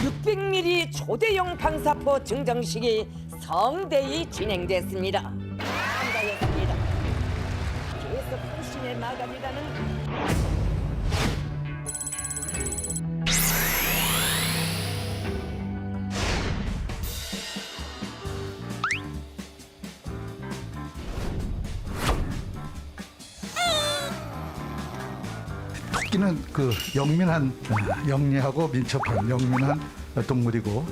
600mm 초대형 방사포 증정식이 성대히 진행됐습니다. 감사했습니다. 계속 훨씬해 나갑니다는 토끼는 그 영민한 영리하고 민첩한 영민한 동물이고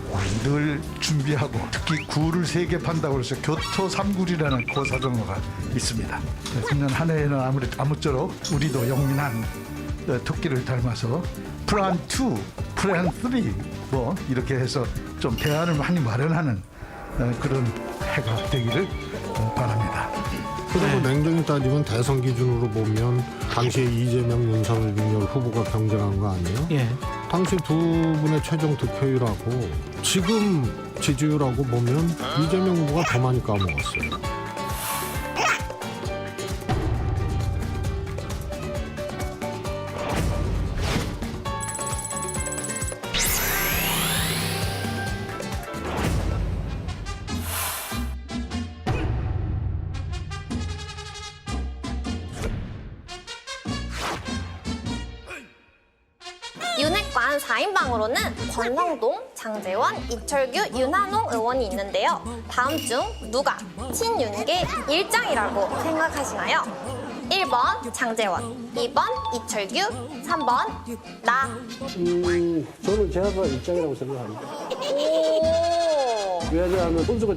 늘 준비하고 특히 굴을 3개 판다고 해서 교토 삼굴이라는 고사정어가 있습니다. 그년 한 해에는 아무쪼록 우리도 영민한 토끼를 닮아서 플랜 2, 플랜 3 뭐 이렇게 해서 좀 대안을 많이 마련하는 그런 해가 되기를 바랍니다. 그리고 냉정히 따지면 대선 기준으로 보면 당시에 이재명, 윤석열 후보가 경쟁한 거 아니에요? 예. 당시 두 분의 최종 득표율하고 지금 지지율하고 보면 이재명 후보가 더 많이 까먹었어요. 윤핵관 4인방으로는 권성동, 장제원, 이철규, 윤한홍 의원이 있는데요. 다음 중 누가 친윤계 일장이라고 생각하시나요? 1번 장제원, 2번 이철규, 3번 나. 저는 제가 입장이라고 생각합니다. 오. 왜냐하면 선수가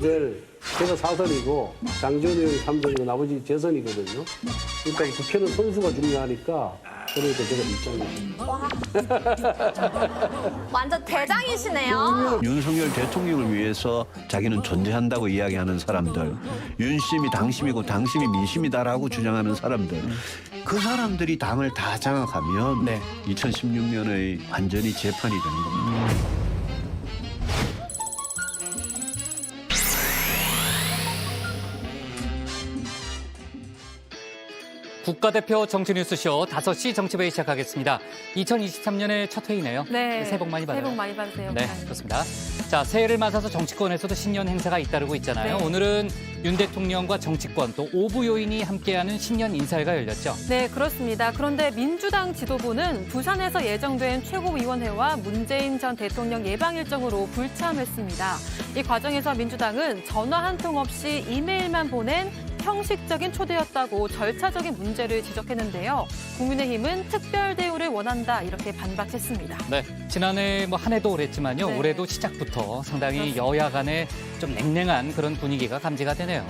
제가 4선이고 장재원 의원이 3선이고 나머지 재선이거든요. 그러니까 국회는 선수가 중요하니까 그러니까 제가 입장입니다. 완전 대장이시네요. 윤석열 대통령을 위해서 자기는 존재한다고 이야기하는 사람들, 윤심이 당심이고 당심이 민심이다라고 주장하는 사람들, 그 사람들이 당을 다 장악하면 2016년의 완전히 재판이 되는 겁니다. 국가대표 정치뉴스쇼 5시 정치회의 시작하겠습니다. 2023년의 첫 회의네요. 네. 새해 복 많이 받아요. 새해 복 많이 받으세요. 네, 그렇습니다. 자, 새해를 맞아서 정치권에서도 신년 행사가 잇따르고 있잖아요. 네. 오늘은 윤 대통령과 정치권 또 오부 요인이 함께하는 신년 인사회가 열렸죠. 네, 그렇습니다. 그런데 민주당 지도부는 부산에서 예정된 최고위원회와 문재인 전 대통령 예방 일정으로 불참했습니다. 이 과정에서 민주당은 전화 한 통 없이 이메일만 보낸 형식적인 초대였다고 절차적인 문제를 지적했는데요. 국민의힘은 특별 대우를 원한다 이렇게 반박했습니다. 네, 지난해 한 해도 그랬지만요. 네. 올해도 시작부터 상당히 여야 간에 좀 냉랭한 그런 분위기가 감지가 되네요.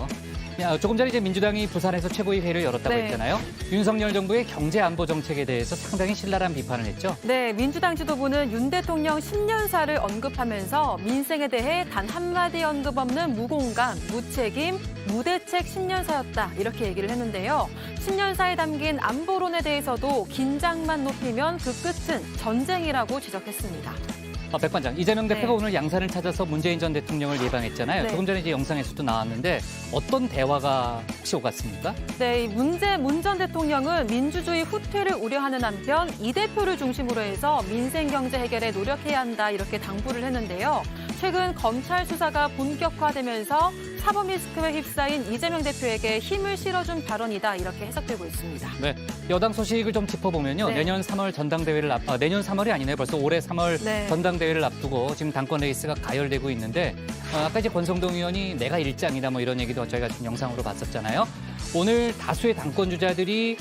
조금 전에 이제 민주당이 부산에서 최고위 회의를 열었다고 네. 했잖아요. 윤석열 정부의 경제 안보 정책에 대해서 상당히 신랄한 비판을 했죠. 네, 민주당 지도부는 윤 대통령 10년사를 언급하면서 민생에 대해 단 한마디 언급 없는 무공감, 무책임, 무대책 10년사였다 이렇게 얘기를 했는데요. 10년사에 담긴 안보론에 대해서도 긴장만 높이면 그 끝은 전쟁이라고 지적했습니다. 백 관장, 이재명 대표가 네. 오늘 양산을 찾아서 문재인 전 대통령을 예방했잖아요. 네. 조금 전에 이제 영상에서도 나왔는데 어떤 대화가 혹시 오갔습니까? 네, 문 전 대통령은 민주주의 후퇴를 우려하는 한편 이 대표를 중심으로 해서 민생 경제 해결에 노력해야 한다 이렇게 당부를 했는데요. 최근 검찰 수사가 본격화되면서 사법 리스크에 휩싸인 이재명 대표에게 힘을 실어준 발언이다 이렇게 해석되고 있습니다. 네, 여당 소식을 좀 짚어보면요. 네. 내년 3월 전당대회를 내년 3월이 아니네요. 벌써 올해 3월 네. 전당대회를 앞두고 지금 당권 레이스가 가열되고 있는데 아까 이제 권성동 의원이 내가 일장이다 뭐 이런 얘기도 저희가 지금 영상으로 봤었잖아요. 오늘 다수의 당권 주자들이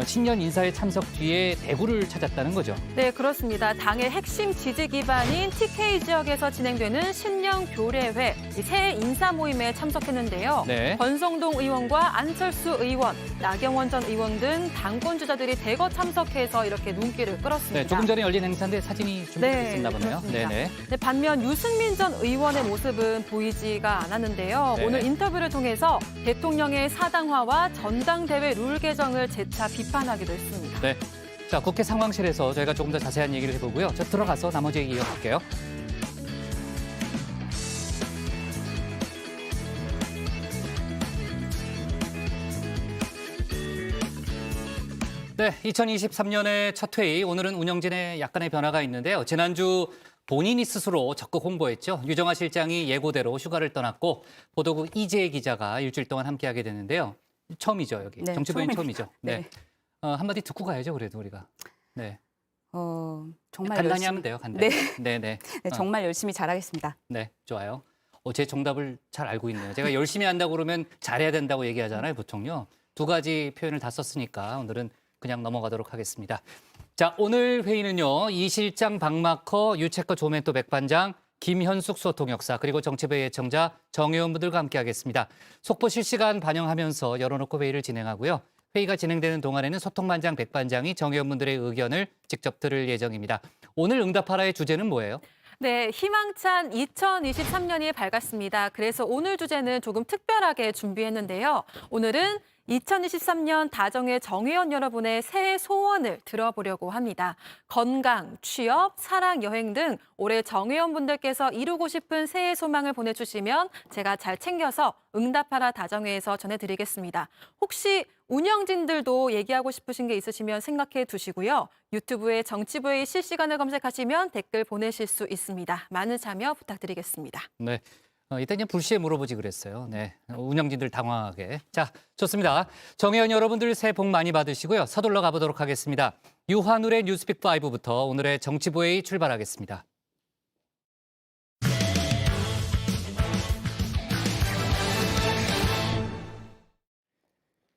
신년 인사에 참석 뒤에 대구를 찾았다는 거죠. 네, 그렇습니다. 당의 핵심 지지 기반인 TK 지역에서 진행되는 신년 교례회, 이 새해 인사 모임에 참석했는데요. 네. 권성동 의원과 안철수 의원, 나경원 전 의원 등 당권 주자들이 대거 참석해서 이렇게 눈길을 끌었습니다. 네, 조금 전에 열린 행사인데 사진이 좀 있었나 보네요. 그렇습니다. 네네. 네, 반면 유승민 전 의원의 모습은 보이지가 않았는데요. 네. 오늘 인터뷰를 통해서 대통령의 사당화와 전당대회 룰 개정을 재차 비판하기도 했습니다. 네. 자, 국회 상황실에서 저희가 조금 더 자세한 얘기를 해보고요. 저 들어가서 나머지 얘기 이어갈게요. 네, 2023년의 첫 회의, 오늘은 운영진에 약간의 변화가 있는데요. 지난주 본인이 스스로 적극 홍보했죠. 유정화 실장이 예고대로 휴가를 떠났고 보도국 이재희 기자가 일주일 동안 함께하게 됐는데요. 처음이죠, 여기. 네, 정치부엔 처음이죠. 네. 네. 한마디 듣고 가야죠, 그래도 우리가. 네. 정말 간단히 열심히 하면 돼요, 간단히. 네. 네, 네. 네, 정말 열심히 잘하겠습니다. 네, 좋아요. 제 정답을 잘 알고 있네요. 제가 열심히 한다고 그러면 잘해야 된다고 얘기하잖아요, 보통요. 두 가지 표현을 다 썼으니까 오늘은 그냥 넘어가도록 하겠습니다. 자, 오늘 회의는요. 이 실장 박마커, 유채커 조멘토 백반장, 김현숙 소통역사, 그리고 정치부의 예청자 정의원분들과 함께하겠습니다. 속보 실시간 반영하면서 열어놓고 회의를 진행하고요. 회의가 진행되는 동안에는 소통반장 백반장이 정의원분들의 의견을 직접 들을 예정입니다. 오늘 응답하라의 주제는 뭐예요? 네, 희망찬 2023년이 밝았습니다. 그래서 오늘 주제는 조금 특별하게 준비했는데요. 오늘은 2023년 다정의 정의원 여러분의 새해 소원을 들어보려고 합니다. 건강, 취업, 사랑, 여행 등 올해 정의원분들께서 이루고 싶은 새해 소망을 보내주시면 제가 잘 챙겨서 응답하라 다정회에서 전해드리겠습니다. 혹시 운영진들도 얘기하고 싶으신 게 있으시면 생각해 두시고요. 유튜브에 정치부의 실시간을 검색하시면 댓글 보내실 수 있습니다. 많은 참여 부탁드리겠습니다. 네. 이때 그냥 불시에 물어보지 그랬어요. 네, 운영진들 당황하게. 자, 좋습니다. 정의원 여러분들 새해 복 많이 받으시고요. 서둘러 가보도록 하겠습니다. 유한울의 뉴스픽 5부터 오늘의 정치부회의 출발하겠습니다.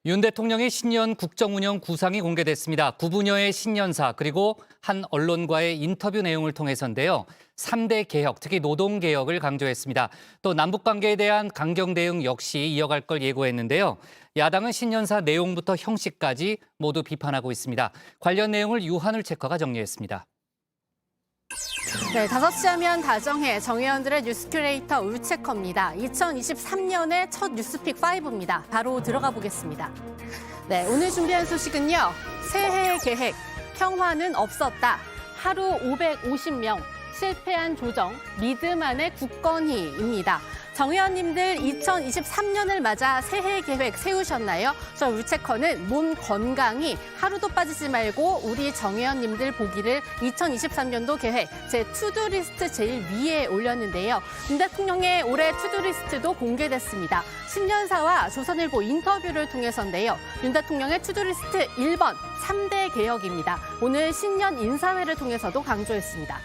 윤 대통령의 신년 국정운영 구상이 공개됐습니다. 9분여의 신년사 그리고 한 언론과의 인터뷰 내용을 통해서인데요. 3대 개혁, 특히 노동개혁을 강조했습니다. 또 남북관계에 대한 강경 대응 역시 이어갈 걸 예고했는데요. 야당은 신년사 내용부터 형식까지 모두 비판하고 있습니다. 관련 내용을 유한울 체커가 정리했습니다. 네, 5시 하면 다정해 정의원들의 뉴스 큐레이터 울체커입니다. 2023년의 첫 뉴스픽 5입니다. 바로 들어가 보겠습니다. 네, 오늘 준비한 소식은요. 새해 계획, 평화는 없었다. 하루 550명, 실패한 조정, 믿음 안의 굳건히입니다. 정 의원님들 2023년을 맞아 새해 계획 세우셨나요? 저 울체커는 몸 건강히 하루도 빠지지 말고 우리 정 의원님들 보기를 2023년도 계획 제 투두리스트 제일 위에 올렸는데요. 윤 대통령의 올해 투두리스트도 공개됐습니다. 신년사와 조선일보 인터뷰를 통해서인데요. 윤 대통령의 투두리스트 1번 3대 개혁입니다. 오늘 신년 인사회를 통해서도 강조했습니다.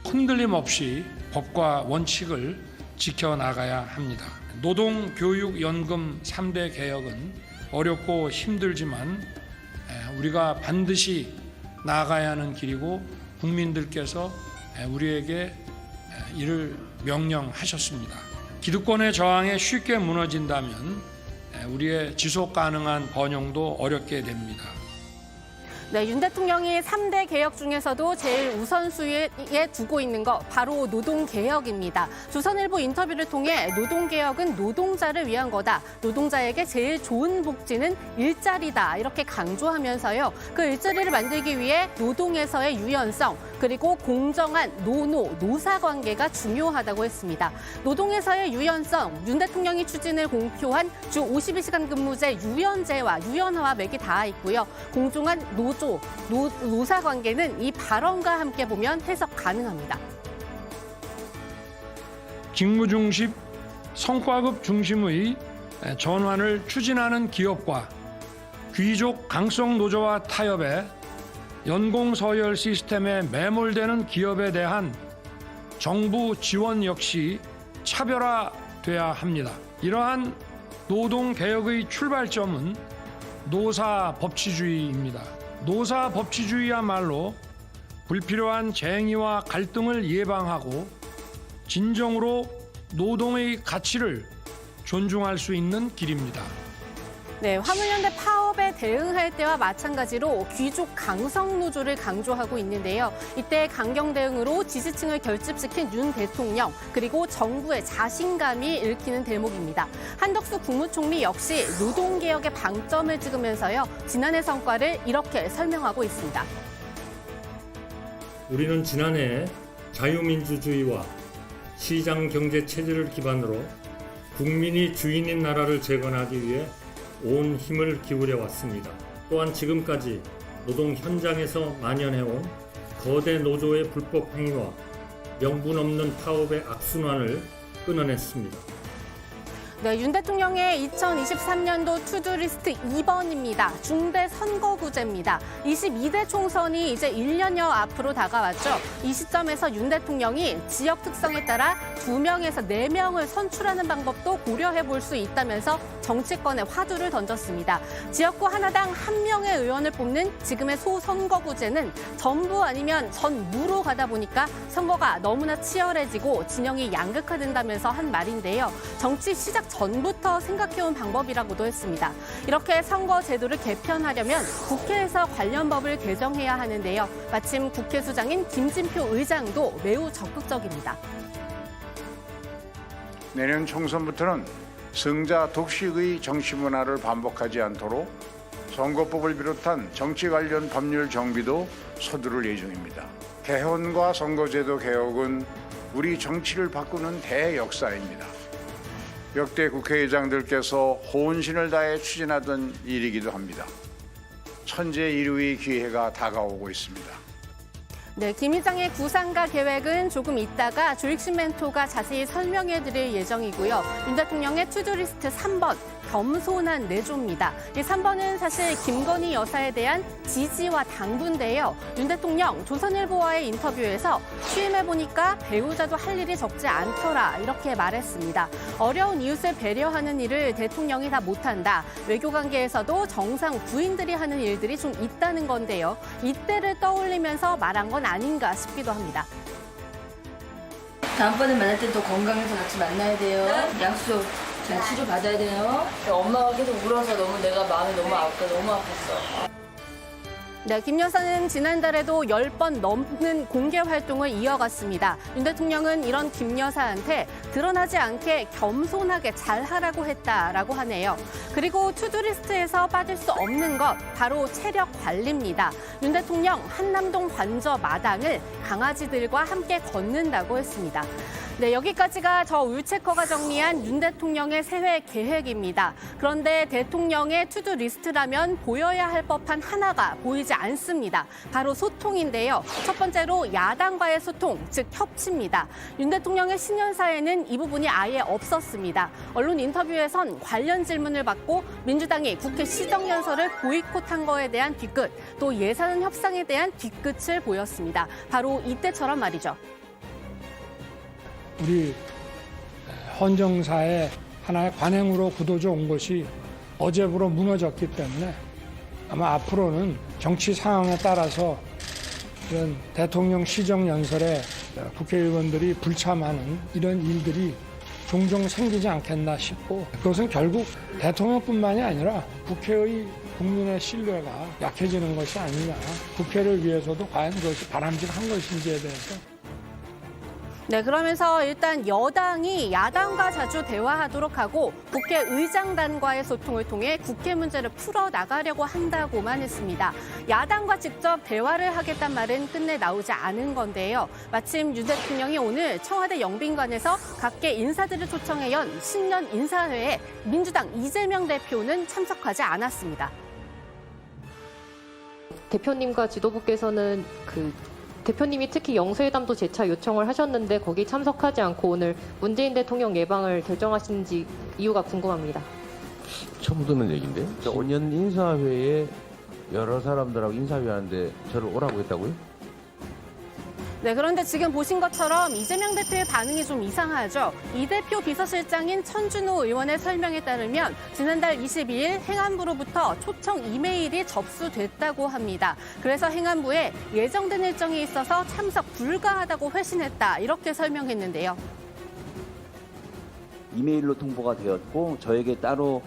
흔들림 없이 법과 원칙을 지켜나가야 합니다. 노동, 교육, 연금 3대 개혁은 어렵고 힘들지만 우리가 반드시 나아가야 하는 길이고 국민들께서 우리에게 이를 명령하셨습니다. 기득권의 저항에 쉽게 무너진다면 우리의 지속 가능한 번영도 어렵게 됩니다. 네, 윤 대통령이 3대 개혁 중에서도 제일 우선순위에 두고 있는 거 바로 노동개혁입니다. 조선일보 인터뷰를 통해 노동개혁은 노동자를 위한 거다. 노동자에게 제일 좋은 복지는 일자리다. 이렇게 강조하면서요. 그 일자리를 만들기 위해 노동에서의 유연성 그리고 공정한 노사관계가 중요하다고 했습니다. 노동에서의 유연성, 윤 대통령이 추진을 공표한 주 52시간 근무제 유연제와 유연화와 맥이 닿아 있고요. 공정한 노사관계는 이 발언과 함께 보면 해석 가능합니다. 직무 중심, 성과급 중심의 전환을 추진하는 기업과 귀족 강성 노조와 타협해 연공 서열 시스템에 매몰되는 기업에 대한 정부 지원 역시 차별화돼야 합니다. 이러한 노동개혁의 출발점은 노사법치주의입니다. 노사법치주의야말로 불필요한 쟁의와 갈등을 예방하고 진정으로 노동의 가치를 존중할 수 있는 길입니다. 네, 화물연대 파업에 대응할 때와 마찬가지로 귀족 강성 노조를 강조하고 있는데요. 이때 강경 대응으로 지지층을 결집시킨 윤 대통령 그리고 정부의 자신감이 읽히는 대목입니다. 한덕수 국무총리 역시 노동개혁의 방점을 찍으면서요. 지난해 성과를 이렇게 설명하고 있습니다. 우리는 지난해 자유민주주의와 시장경제 체제를 기반으로 국민이 주인인 나라를 재건하기 위해 온 힘을 기울여 왔습니다. 또한 지금까지 노동 현장에서 만연해온 거대 노조의 불법 행위와 명분 없는 파업의 악순환을 끊어냈습니다. 네, 윤 대통령의 2023년도 투두리스트 2번입니다. 중대 선거구제입니다. 22대 총선이 이제 1년여 앞으로 다가왔죠. 이 시점에서 윤 대통령이 지역 특성에 따라 2명에서 4명을 선출하는 방법도 고려해 볼 수 있다면서 정치권에 화두를 던졌습니다. 지역구 하나당 1명의 의원을 뽑는 지금의 소선거구제는 전부 아니면 전무로 가다 보니까 선거가 너무나 치열해지고 진영이 양극화된다면서 한 말인데요. 정치 시작 전부터 생각해온 방법이라고도 했습니다. 이렇게 선거 제도를 개편하려면 국회에서 관련 법을 개정해야 하는데요. 마침 국회 수장인 김진표 의장도 매우 적극적입니다. 내년 총선부터는 승자 독식의 정치 문화를 반복하지 않도록 선거법을 비롯한 정치 관련 법률 정비도 서두를 예정입니다. 개헌과 선거제도 개혁은 우리 정치를 바꾸는 대역사입니다. 역대 국회의장들께서 혼신을 다해 추진하던 일이기도 합니다. 천재일우의 기회가 다가오고 있습니다. 네, 김 의장의 구상가 계획은 조금 있다가 조익신 멘토가 자세히 설명해드릴 예정이고요. 윤 대통령의 투두리스트 3번, 겸손한 내조입니다. 이 3번은 사실 김건희 여사에 대한 지지와 당부인데요. 윤 대통령 조선일보와의 인터뷰에서 취임해보니까 배우자도 할 일이 적지 않더라 이렇게 말했습니다. 어려운 이웃을 배려하는 일을 대통령이 다 못한다. 외교관계에서도 정상 부인들이 하는 일들이 좀 있다는 건데요. 이때를 떠올리면서 말한 건 아닌가 싶기도 합니다. 다음번에 만날 때 더 건강해서 같이 만나야 돼요. 약속 잘 치료 받아야 돼요. 엄마가 계속 울어서 너무 내가 마음이 너무 너무 아팠어. 네, 김 여사는 지난달에도 10번 넘는 공개 활동을 이어갔습니다. 윤 대통령은 이런 김 여사한테 드러나지 않게 겸손하게 잘하라고 했다라고 하네요. 그리고 투두리스트에서 빠질 수 없는 것 바로 체력 관리입니다. 윤 대통령 한남동 관저 마당을 강아지들과 함께 걷는다고 했습니다. 네, 여기까지가 저 울체커가 정리한 윤 대통령의 새해 계획입니다. 그런데 대통령의 투두리스트라면 보여야 할 법한 하나가 보이지 않습니다. 바로 소통인데요. 첫 번째로 야당과의 소통, 즉 협치입니다. 윤 대통령의 신년사에는 이 부분이 아예 없었습니다. 언론 인터뷰에선 관련 질문을 받고 민주당이 국회 시정연설을 보이콧한 거에 대한 뒤끝, 또 예산 협상에 대한 뒤끝을 보였습니다. 바로 이때처럼 말이죠. 우리 헌정사의 하나의 관행으로 굳어져 온 것이 어제부로 무너졌기 때문에 아마 앞으로는 정치 상황에 따라서 이런 대통령 시정연설에 국회의원들이 불참하는 이런 일들이 종종 생기지 않겠나 싶고, 그것은 결국 대통령뿐만이 아니라 국회의 국민의 신뢰가 약해지는 것이 아니냐, 국회를 위해서도 과연 그것이 바람직한 것인지에 대해서. 네, 그러면서 일단 여당이 야당과 자주 대화하도록 하고 국회의장단과의 소통을 통해 국회 문제를 풀어나가려고 한다고만 했습니다. 야당과 직접 대화를 하겠다는 말은 끝내 나오지 않은 건데요. 마침 윤 대통령이 오늘 청와대 영빈관에서 각계 인사들을 초청해 연 신년 인사회에 민주당 이재명 대표는 참석하지 않았습니다. 대표님과 지도부께서는 대표님이 특히 영수회담도 재차 요청을 하셨는데 거기 참석하지 않고 오늘 문재인 대통령 예방을 결정하신지 이유가 궁금합니다. 처음 듣는 얘기인데? 5년 인사회에 여러 사람들하고 인사회 하는데 저를 오라고 했다고요? 네, 그런데 지금 보신 것처럼 이재명 대표의 반응이 좀 이상하죠. 이 대표 비서실장인 천준호 의원의 설명에 따르면 지난달 22일 행안부로부터 초청 이메일이 접수됐다고 합니다. 그래서 행안부에 예정된 일정이 있어서 참석 불가하다고 회신했다, 이렇게 설명했는데요. 이메일로 통보가 되었고 저에게 따로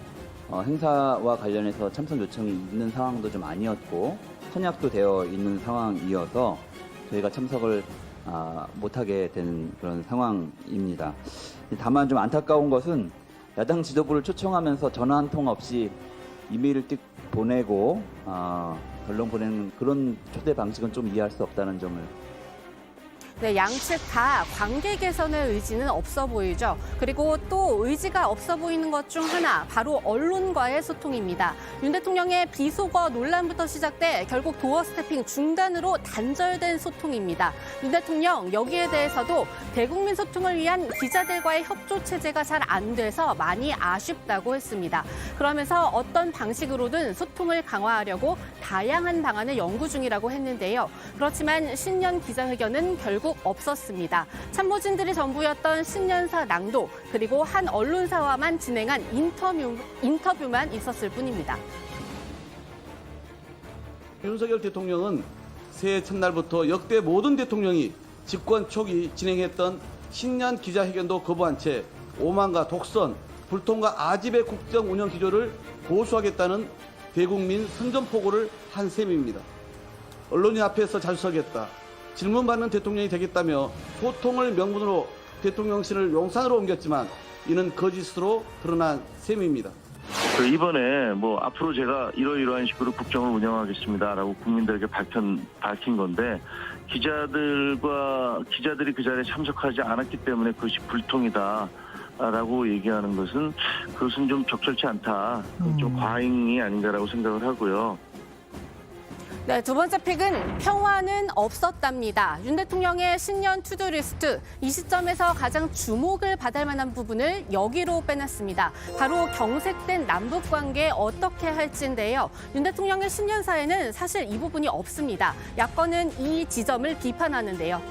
행사와 관련해서 참석 요청이 있는 상황도 좀 아니었고 선약도 되어 있는 상황이어서 저희가 참석을 못하게 된 그런 상황입니다. 다만 좀 안타까운 것은 야당 지도부를 초청하면서 전화 한 통 없이 이메일을 띡 보내고 덜렁 보내는 그런 초대 방식은 좀 이해할 수 없다는 점을. 네, 양측 다 관계 개선의 의지는 없어 보이죠. 그리고 또 의지가 없어 보이는 것 중 하나, 바로 언론과의 소통입니다. 윤 대통령의 비속어 논란부터 시작돼 결국 도어 스태핑 중단으로 단절된 소통입니다. 윤 대통령 여기에 대해서도 대국민 소통을 위한 기자들과의 협조 체제가 잘 안 돼서 많이 아쉽다고 했습니다. 그러면서 어떤 방식으로든 소통을 강화하려고 다양한 방안을 연구 중이라고 했는데요. 그렇지만 신년 기자회견은 결국 없었습니다. 참모진들이 전부였던 신년사 낭독, 그리고 한 언론사와만 진행한 인터뷰만 있었을 뿐입니다. 윤석열 대통령은 새해 첫날부터 역대 모든 대통령이 집권 초기 진행했던 신년 기자회견도 거부한 채 오만과 독선, 불통과 아집의 국정 운영 기조를 고수하겠다는 대국민 선전포고를 한 셈입니다. 언론이 앞에서 자주서겠다, 질문받는 대통령이 되겠다며 소통을 명분으로 대통령실을 용산으로 옮겼지만 이는 거짓으로 드러난 셈입니다. 이번에 앞으로 제가 이러이러한 식으로 국정을 운영하겠습니다라고 국민들에게 밝힌 건데 기자들이 그 자리에 참석하지 않았기 때문에 그것이 불통이다라고 얘기하는 그것은 좀 적절치 않다, 좀 과잉이 아닌가라고 생각을 하고요. 네, 두 번째 픽은 평화는 없었답니다. 윤 대통령의 신년 투두리스트, 이 시점에서 가장 주목을 받을 만한 부분을 여기로 빼놨습니다. 바로 경색된 남북관계 어떻게 할지인데요. 윤 대통령의 신년사에는 사실 이 부분이 없습니다. 야권은 이 지점을 비판하는데요.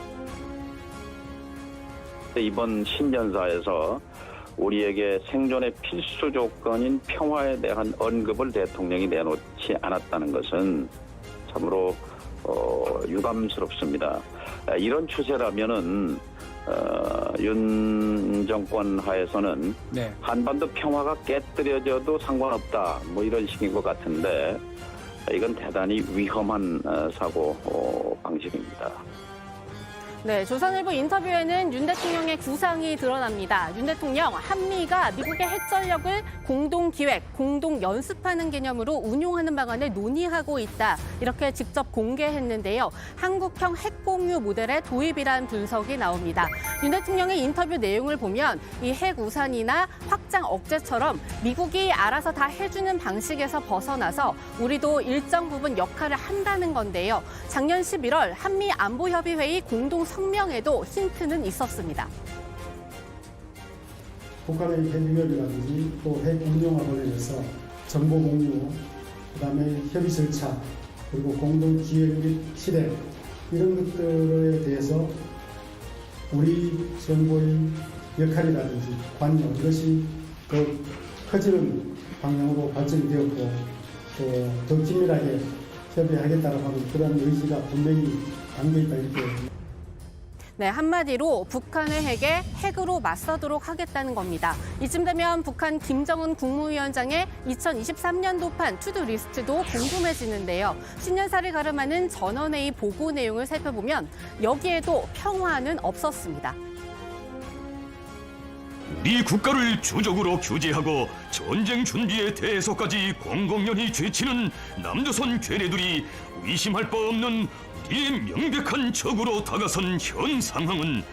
이번 신년사에서 우리에게 생존의 필수 조건인 평화에 대한 언급을 대통령이 내놓지 않았다는 것은 참으로 유감스럽습니다. 이런 추세라면은 윤 정권 하에서는 한반도 평화가 깨뜨려져도 상관없다, 이런 식인 것 같은데 이건 대단히 위험한 사고 방식입니다. 네, 조선일보 인터뷰에는 윤 대통령의 구상이 드러납니다. 윤 대통령, 한미가 미국의 핵전력을 공동기획, 공동연습하는 개념으로 운용하는 방안을 논의하고 있다, 이렇게 직접 공개했는데요. 한국형 핵공유 모델의 도입이란 분석이 나옵니다. 윤 대통령의 인터뷰 내용을 보면 이 핵우산이나 확장 억제처럼 미국이 알아서 다 해주는 방식에서 벗어나서 우리도 일정 부분 역할을 한다는 건데요. 작년 11월 한미안보협의회의 공동 성명에도 힌트는 있었습니다. 북한의 핵위협이라든지 또 핵 운용과 관련해서 정보 공유, 그다음에 협의 절차, 그리고 공동 기획 및 실행, 이런 것들에 대해서 우리 정부의 역할이라든지 관여, 이것이 더 커지는 방향으로 발전이 되었고 또 더 긴밀하게 협의하겠다고 하는 그런 의지가 분명히 담겨있다, 이렇게. 네, 한마디로 북한의 핵에 핵으로 맞서도록 하겠다는 겁니다. 이쯤 되면 북한 김정은 국무위원장의 2023년도판 투두리스트도 궁금해지는데요. 신년사를 가름하는 전원회의 보고 내용을 살펴보면 여기에도 평화는 없었습니다. 우리 국가를 주적으로 규제하고 전쟁 준비에 대해서까지 공공연히 죄치는 남조선 괴뢰들이 의심할 바 없는 우리의 명백한 적으로 다가선 현 상황은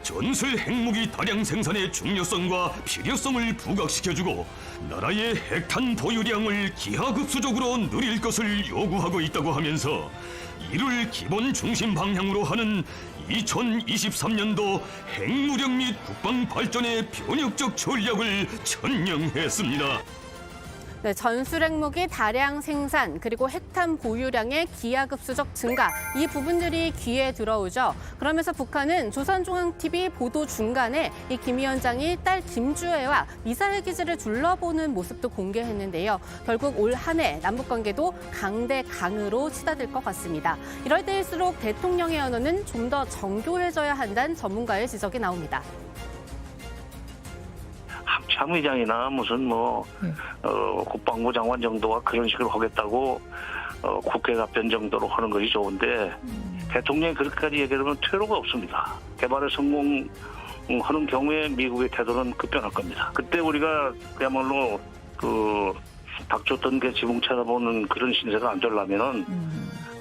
전술 핵무기 다량 생산의 중요성과 필요성을 부각시켜주고 나라의 핵탄 보유량을 기하급수적으로 늘릴 것을 요구하고 있다고 하면서 이를 기본 중심 방향으로 하는 2023년도 핵무력 및 국방 발전의 변혁적 전략을 천명했습니다. 네, 전술 핵무기 다량 생산, 그리고 핵탄 보유량의 기하급수적 증가, 이 부분들이 귀에 들어오죠. 그러면서 북한은 조선중앙TV 보도 중간에 이 김 위원장이 딸 김주애와 미사일 기지를 둘러보는 모습도 공개했는데요. 결국 올 한 해 남북관계도 강대강으로 치닫을 것 같습니다. 이럴 때일수록 대통령의 언어는 좀 더 정교해져야 한다는 전문가의 지적이 나옵니다. 참의장이나 무슨 국방부 장관 정도가 그런 식으로 하겠다고 국회 답변 정도로 하는 것이 좋은데 대통령이 그렇게까지 얘기하면 퇴로가 없습니다. 개발에 성공하는 경우에 미국의 태도는 급변할 겁니다. 그때 우리가 그야말로 닥쳤던 게 지붕 쳐다보는 그런 신세가 안 되려면은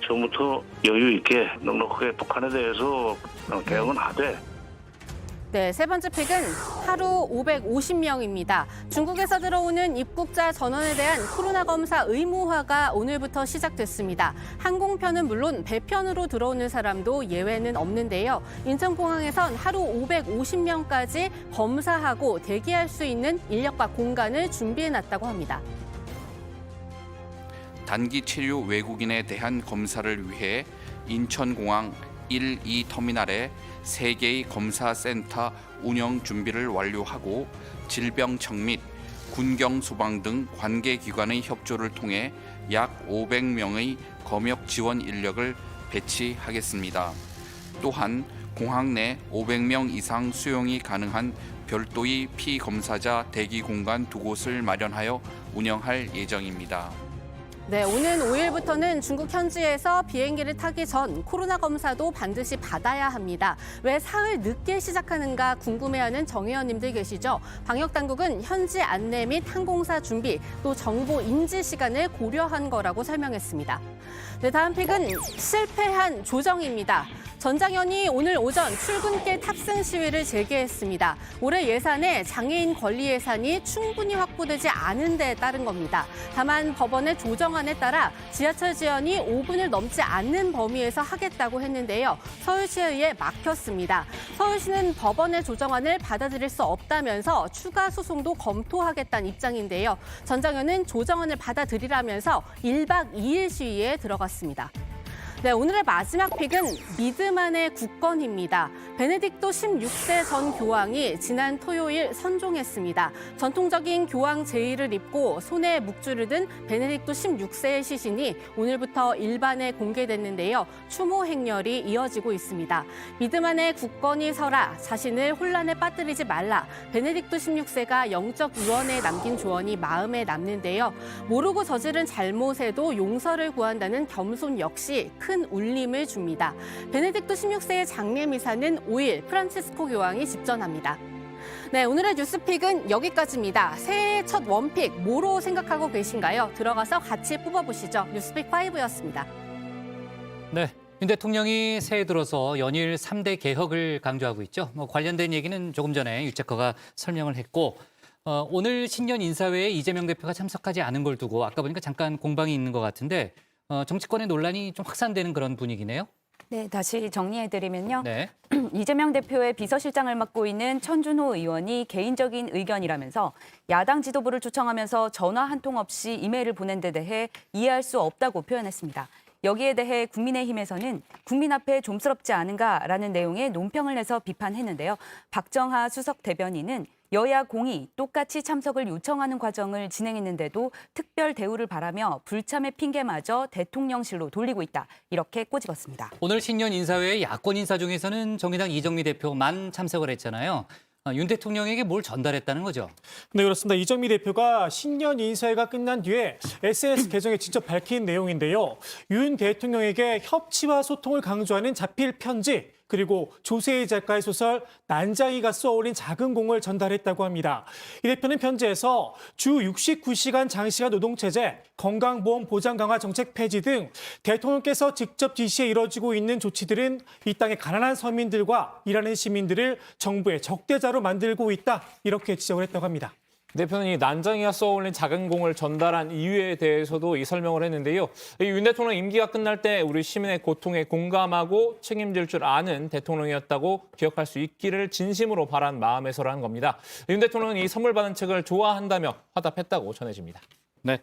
처음부터 여유 있게 넉넉하게 북한에 대해서 개혁은 하되. 네, 세 번째 픽은 하루 550명입니다. 중국에서 들어오는 입국자 전원에 대한 코로나 검사 의무화가 오늘부터 시작됐습니다. 항공편은 물론 배편으로 들어오는 사람도 예외는 없는데요. 인천공항에선 하루 550명까지 검사하고 대기할 수 있는 인력과 공간을 준비해놨다고 합니다. 단기 체류 외국인에 대한 검사를 위해 인천공항 1, 2터미널에 3개의 검사센터 운영 준비를 완료하고 질병청 및 군경소방 등 관계기관의 협조를 통해 약 500명의 검역 지원 인력을 배치하겠습니다. 또한 공항 내 500명 이상 수용이 가능한 별도의 피검사자 대기 공간 2곳을 마련하여 운영할 예정입니다. 네, 오는 5일부터는 중국 현지에서 비행기를 타기 전 코로나 검사도 반드시 받아야 합니다. 왜 사흘 늦게 시작하는가 궁금해하는 정의원님들 계시죠? 방역당국은 현지 안내 및 항공사 준비, 또 정보 인지 시간을 고려한 거라고 설명했습니다. 네, 다음 픽은 실패한 조정입니다. 전장현이 오늘 오전 출근길 탑승 시위를 재개했습니다. 올해 예산에 장애인 권리 예산이 충분히 확보되지 않은 데에 따른 겁니다. 다만 법원의 조정안에 따라 지하철 지연이 5분을 넘지 않는 범위에서 하겠다고 했는데요. 서울시에 의해 막혔습니다. 서울시는 법원의 조정안을 받아들일 수 없다면서 추가 소송도 검토하겠다는 입장인데요. 전장현은 조정안을 받아들이라면서 1박 2일 시위에 들어갔습니다. 네, 오늘의 마지막 픽은 믿음 안의 굳건입니다. 베네딕토 16세 전 교황이 지난 토요일 선종했습니다. 전통적인 교황 제의를 입고 손에 묵주를 든 베네딕토 16세의 시신이 오늘부터 일반에 공개됐는데요. 추모 행렬이 이어지고 있습니다. 믿음 안에 굳건히 서라, 자신을 혼란에 빠뜨리지 말라. 베네딕토 16세가 영적 유언에 남긴 조언이 마음에 남는데요. 모르고 저지른 잘못에도 용서를 구한다는 겸손 역시 큰 울림을 줍니다. 베네딕토 16세의 장례 미사는 5일 프란치스코 교황이 집전합니다. 네, 오늘의 뉴스픽은 여기까지입니다. 새해 첫 원픽 뭐로 생각하고 계신가요? 들어가서 같이 뽑아보시죠. 뉴스픽 5였습니다. 네, 윤 대통령이 새해 들어서 연일 3대 개혁을 강조하고 있죠. 관련된 얘기는 조금 전에 유채커가 설명을 했고 오늘 신년 인사회에 이재명 대표가 참석하지 않은 걸 두고 아까 보니까 잠깐 공방이 있는 것 같은데 정치권의 논란이 좀 확산되는 그런 분위기네요. 네, 다시 정리해드리면요. 네. 이재명 대표의 비서실장을 맡고 있는 천준호 의원이 개인적인 의견이라면서 야당 지도부를 초청하면서 전화 한 통 없이 이메일을 보낸 데 대해 이해할 수 없다고 표현했습니다. 여기에 대해 국민의힘에서는 국민 앞에 좀스럽지 않은가라는 내용의 논평을 내서 비판했는데요. 박정하 수석 대변인은 여야 공이 똑같이 참석을 요청하는 과정을 진행했는데도 특별 대우를 바라며 불참의 핑계마저 대통령실로 돌리고 있다. 이렇게 꼬집었습니다. 오늘 신년 인사회에 야권 인사 중에서는 정의당 이정미 대표만 참석을 했잖아요. 윤 대통령에게 뭘 전달했다는 거죠? 네, 그렇습니다. 이정미 대표가 신년 인사회가 끝난 뒤에 SNS 계정에 직접 밝힌 내용인데요. 윤 대통령에게 협치와 소통을 강조하는 자필 편지, 그리고 조세희 작가의 소설 난장이가 쏘아올린 작은 공을 전달했다고 합니다. 이 대표는 편지에서 주 69시간 장시간 노동체제, 건강보험 보장 강화 정책 폐지 등 대통령께서 직접 지시해 이뤄지고 있는 조치들은 이 땅의 가난한 서민들과 일하는 시민들을 정부의 적대자로 만들고 있다. 이렇게 지적을 했다고 합니다. 대표는 이 난장이가 쏘아올린 작은 공을 전달한 이유에 대해서도 이 설명을 했는데요. 윤 대통령 임기가 끝날 때 우리 시민의 고통에 공감하고 책임질 줄 아는 대통령이었다고 기억할 수 있기를 진심으로 바란 마음에서라는 겁니다. 윤 대통령은 이 선물 받은 책을 좋아한다며 화답했다고 전해집니다. 네.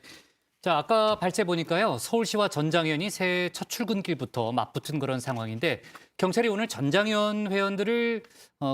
자, 아까 발제 보니까요. 서울시와 전장현이 새해 첫 출근길부터 맞붙은 그런 상황인데 경찰이 오늘 전장현 회원들을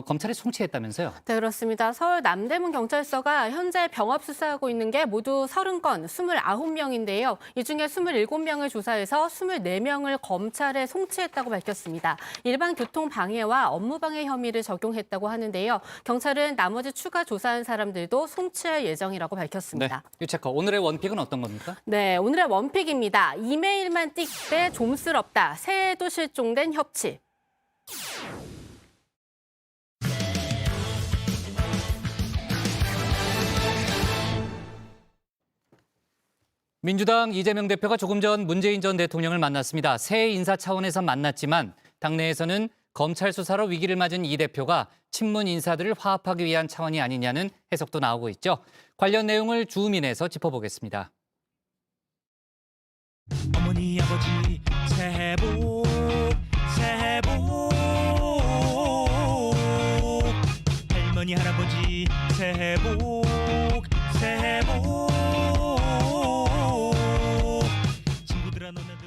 검찰에 송치했다면서요? 네, 그렇습니다. 서울 남대문 경찰서가 현재 병합 수사하고 있는 게 모두 30건, 29명인데요. 이 중에 27명을 조사해서 24명을 검찰에 송치했다고 밝혔습니다. 일반 교통 방해와 업무 방해 혐의를 적용했다고 하는데요. 경찰은 나머지 추가 조사한 사람들도 송치할 예정이라고 밝혔습니다. 네, 유채커, 오늘의 원픽은 어떤 겁니까? 네, 오늘의 원픽입니다. 이메일만 띡 때 좀스럽다. 새해에도 실종된 협치. 민주당 이재명 대표가 조금 전 문재인 전 대통령을 만났습니다. 새해 인사 차원에서 만났지만 당내에서는 검찰 수사로 위기를 맞은 이 대표가 친문 인사들을 화합하기 위한 차원이 아니냐는 해석도 나오고 있죠. 관련 내용을 주우민에서 짚어보겠습니다. 어머니 아버지 새해 복 새해 복 할머니 할아버지 새해 복 새해 복 친구들아 너네들도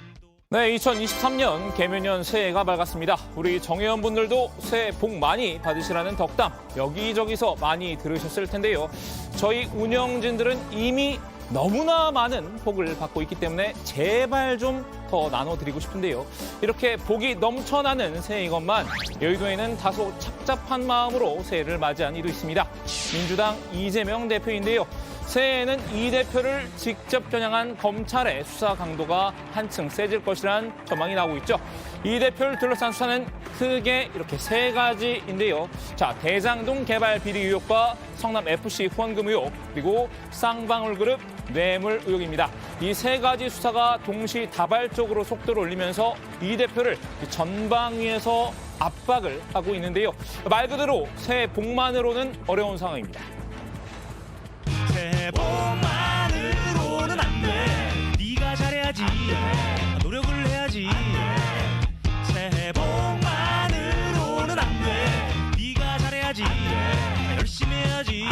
네, 2023년 개묘년 새해가 밝았습니다. 우리 정회원분들도 새해 복 많이 받으시라는 덕담 여기저기서 많이 들으셨을 텐데요. 저희 운영진들은 이미 너무나 많은 복을 받고 있기 때문에 제발 좀 더 나눠드리고 싶은데요. 이렇게 복이 넘쳐나는 새해이건만 여의도에는 다소 착잡한 마음으로 새해를 맞이한 이도 있습니다. 민주당 이재명 대표인데요. 새해에는 이 대표를 직접 겨냥한 검찰의 수사 강도가 한층 세질 것이란 전망이 나오고 있죠. 이 대표를 둘러싼 수사는 크게 이렇게 세 가지인데요. 자, 대장동 개발 비리 의혹과 성남FC 후원금 의혹, 그리고 쌍방울그룹 뇌물 의혹입니다. 이 세 가지 수사가 동시다발적으로 속도를 올리면서 이 대표를 전방위에서 압박을 하고 있는데요. 말 그대로 새해 복만으로는 어려운 상황입니다. 새해 복만으로는 안 돼. 네가 잘해야지. 노력을 해야지. 새해 복만으로는 안 돼. 네가 잘해야지. 열심히 해야지.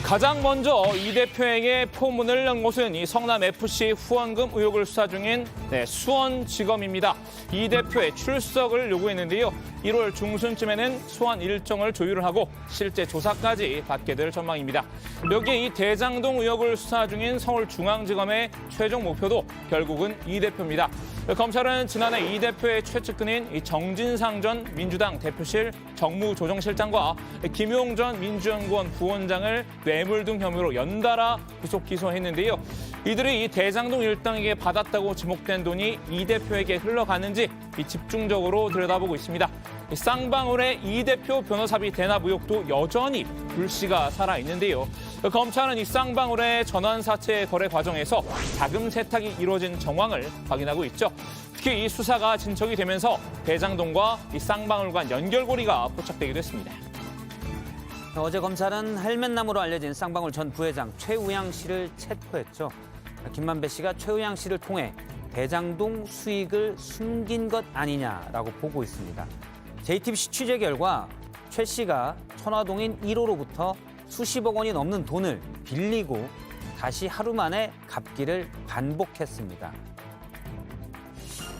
가장 먼저 이 대표에게 포문을 연 곳은 이 성남FC 후원금 의혹을 수사 중인 수원지검입니다. 이 대표의 출석을 요구했는데요. 1월 중순쯤에는 소환 일정을 조율을 하고 실제 조사까지 받게 될 전망입니다. 여기에 이 대장동 의혹을 수사 중인 서울중앙지검의 최종 목표도 결국은 이 대표입니다. 검찰은 지난해 이 대표의 최측근인 이 정진상 전 민주당 대표실 정무조정실장과 김용 전 민주연구원 부원장을 뇌물 등 혐의로 연달아 구속 기소했는데요. 이들이 이 대장동 일당에게 받았다고 지목된 돈이 이 대표에게 흘러가는지 집중적으로 들여다보고 있습니다. 쌍방울의 이 대표 변호사비 대납 의혹도 여전히 불씨가 살아있는데요. 검찰은 이 쌍방울의 전환사채 거래 과정에서 자금 세탁이 이루어진 정황을 확인하고 있죠. 특히 이 수사가 진척이 되면서 대장동과 이 쌍방울 간 연결고리가 포착되기도 했습니다. 어제 검찰은 헬멧남으로 알려진 쌍방울 전 부회장 최우양 씨를 체포했죠. 김만배 씨가 최우양 씨를 통해 대장동 수익을 숨긴 것 아니냐라고 보고 있습니다. JTBC 취재 결과 최 씨가 천화동인 1호로부터 수십억 원이 넘는 돈을 빌리고 다시 하루 만에 갚기를 반복했습니다.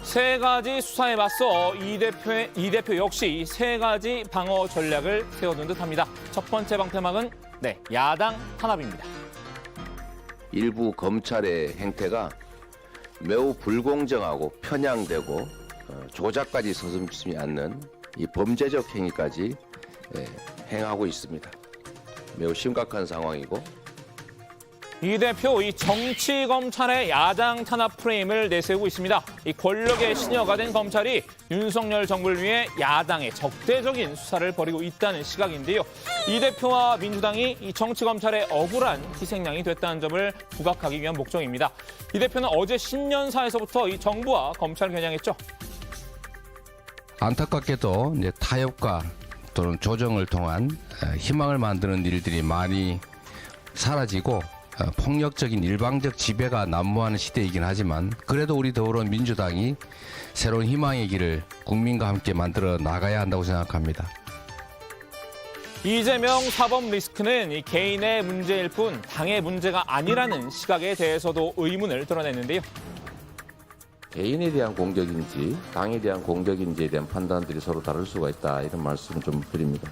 세 가지 수사에 맞서 이 대표 역시 세 가지 방어 전략을 세워둔 듯합니다. 첫 번째 방패막은 야당 탄압입니다. 일부 검찰의 행태가 매우 불공정하고 편향되고 조작까지 서슴지 않는 이 범죄적 행위까지 행하고 있습니다. 매우 심각한 상황이고 이 대표 이 정치 검찰의 야당 탄압 프레임을 내세우고 있습니다. 이 권력의 신여가 된 검찰이 윤석열 정부를 위해 야당의 적대적인 수사를 벌이고 있다는 시각인데요. 이 대표와 민주당이 이 정치 검찰의 억울한 희생양이 됐다는 점을 부각하기 위한 목적입니다. 이 대표는 어제 신년사에서부터 이 정부와 검찰을 겨냥했죠. 안타깝게도 이제 타협과 또는 조정을 통한 희망을 만드는 일들이 많이 사라지고 폭력적인 일방적 지배가 난무하는 시대이긴 하지만 그래도 우리 더불어민주당이 새로운 희망의 길을 국민과 함께 만들어 나가야 한다고 생각합니다. 이재명 사법 리스크는 이 개인의 문제일 뿐 당의 문제가 아니라는 시각에 대해서도 의문을 드러냈는데요. 개인에 대한 공격인지 당에 대한 공격인지에 대한 판단들이 서로 다를 수가 있다 이런 말씀 좀 드립니다.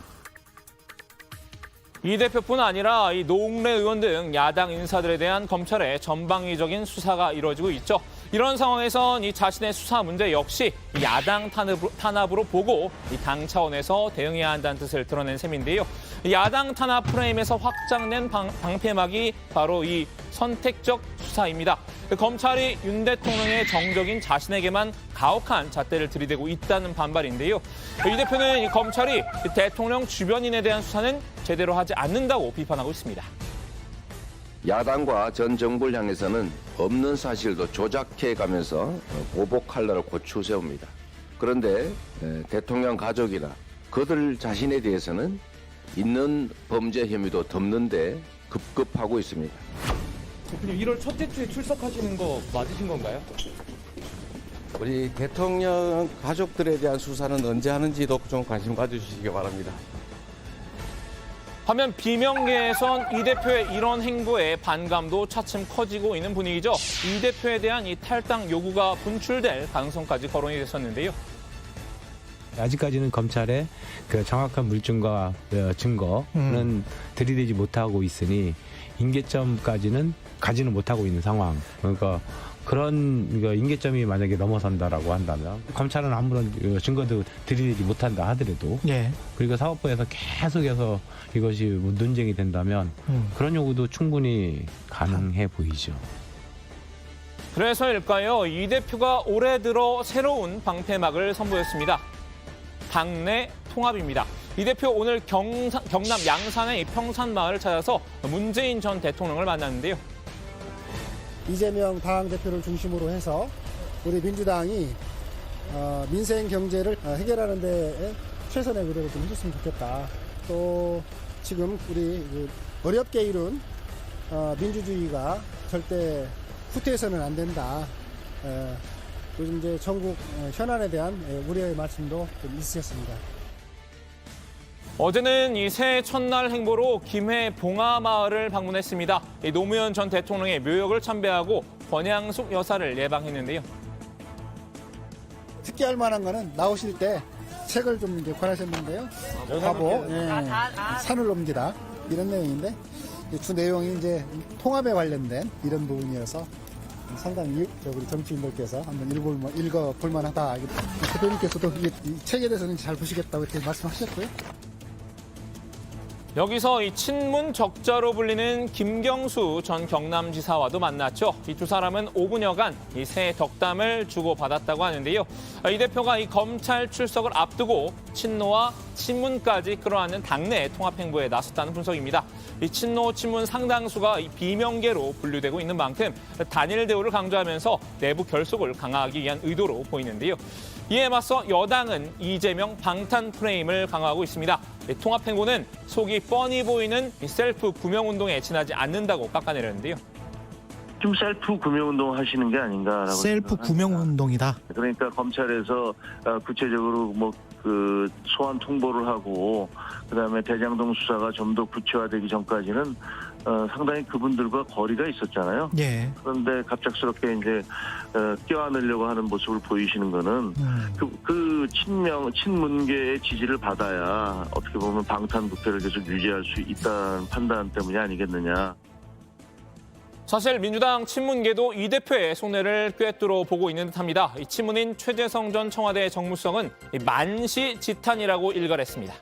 이 대표뿐 아니라 이 노웅래 의원 등 야당 인사들에 대한 검찰의 전방위적인 수사가 이루어지고 있죠. 이런 상황에선 이 자신의 수사 문제 역시 야당 탄압으로 보고 이 당 차원에서 대응해야 한다는 뜻을 드러낸 셈인데요. 야당 탄압 프레임에서 확장된 방패막이 바로 이 선택적 수사입니다. 검찰이 윤 대통령의 정적인 자신에게만 가혹한 잣대를 들이대고 있다는 반발인데요. 이 대표는 이 검찰이 대통령 주변인에 대한 수사는 제대로 하지 않는다고 비판하고 있습니다. 야당과 전 정부를 향해서는 없는 사실도 조작해 가면서 보복 칼날을 고추 세웁니다. 그런데 대통령 가족이나 그들 자신에 대해서는 있는 범죄 혐의도 덮는데 급급하고 있습니다. 대표님 1월 첫째 주에 출석하시는 거 맞으신 건가요? 우리 대통령 가족들에 대한 수사는 언제 하는지도 좀 관심 가져주시기 바랍니다. 반면 비명계에선 이 대표의 이런 행보에 반감도 차츰 커지고 있는 분위기죠. 이 대표에 대한 이 탈당 요구가 분출될 가능성까지 거론이 됐었는데요. 아직까지는 검찰의 그 정확한 물증과 증거는 들이대지 못하고 있으니 임계점까지는 가지는 못하고 있는 상황. 그러니까 그런 임계점이 만약에 넘어선다라고 한다면 검찰은 아무런 증거도 들이대지 못한다 하더라도 그리고 사법부에서 계속해서 이것이 논쟁이 된다면 그런 요구도 충분히 가능해 보이죠. 그래서일까요? 이 대표가 올해 들어 새로운 방패막을 선보였습니다. 당내 통합입니다. 이 대표 오늘 경남 양산의 평산마을을 찾아서 문재인 전 대통령을 만났는데요. 이재명 당대표를 중심으로 해서 우리 민주당이 민생 경제를 해결하는 데 최선의 노력을 좀 해줬으면 좋겠다. 또 지금 우리 어렵게 이룬 민주주의가 절대 후퇴해서는 안 된다. 요즘 이제 전국 현안에 대한 우려의 말씀도 좀 있으셨습니다. 어제는 이 새해 첫날 행보로 김해 봉하마을을 방문했습니다. 노무현 전 대통령의 묘역을 참배하고 권양숙 여사를 예방했는데요. 특기할 만한 거는 나오실 때 책을 좀 이제 권하셨는데요. 가보, 산을 옮기다 이런 내용인데 주 내용이 이제 통합에 관련된 이런 부분이어서 상당히 우리 정치인들께서 한번 읽어볼 만하다. 대표님께서도 이 책에 대해서는 잘 보시겠다고 이렇게 말씀하셨고요. 여기서 이 친문 적자로 불리는 김경수 전 경남지사와도 만났죠. 이 두 사람은 5분여간 이 새해 덕담을 주고받았다고 하는데요. 이 대표가 이 검찰 출석을 앞두고 친노와 친문까지 끌어안는 당내 통합 행보에 나섰다는 분석입니다. 이 친노, 친문 상당수가 이 비명계로 분류되고 있는 만큼 단일 대우를 강조하면서 내부 결속을 강화하기 위한 의도로 보이는데요. 이에 맞서 여당은 이재명 방탄 프레임을 강화하고 있습니다. 통합 행보는 속이 뻔히 보이는 셀프 구명운동에 지나지 않는다고 깎아내렸는데요. 좀 셀프 구명운동 하시는 게 아닌가라고. 셀프 구명운동이다. 그러니까 검찰에서 구체적으로 소환 통보를 하고 그다음에 대장동 수사가 좀 더 구체화되기 전까지는 상당히 그분들과 거리가 있었잖아요. 예. 그런데 갑작스럽게 이제 껴안으려고 하는 모습을 보이시는 거는 그 친문계의 지지를 받아야 어떻게 보면 방탄국회를 계속 유지할 수 있다는 판단 때문이 아니겠느냐. 사실 민주당 친문계도 이 대표의 손해를 꿰뚫어 보고 있는 듯합니다. 이 친문인 최재성 전 청와대 정무수석은 만시지탄이라고 일갈했습니다.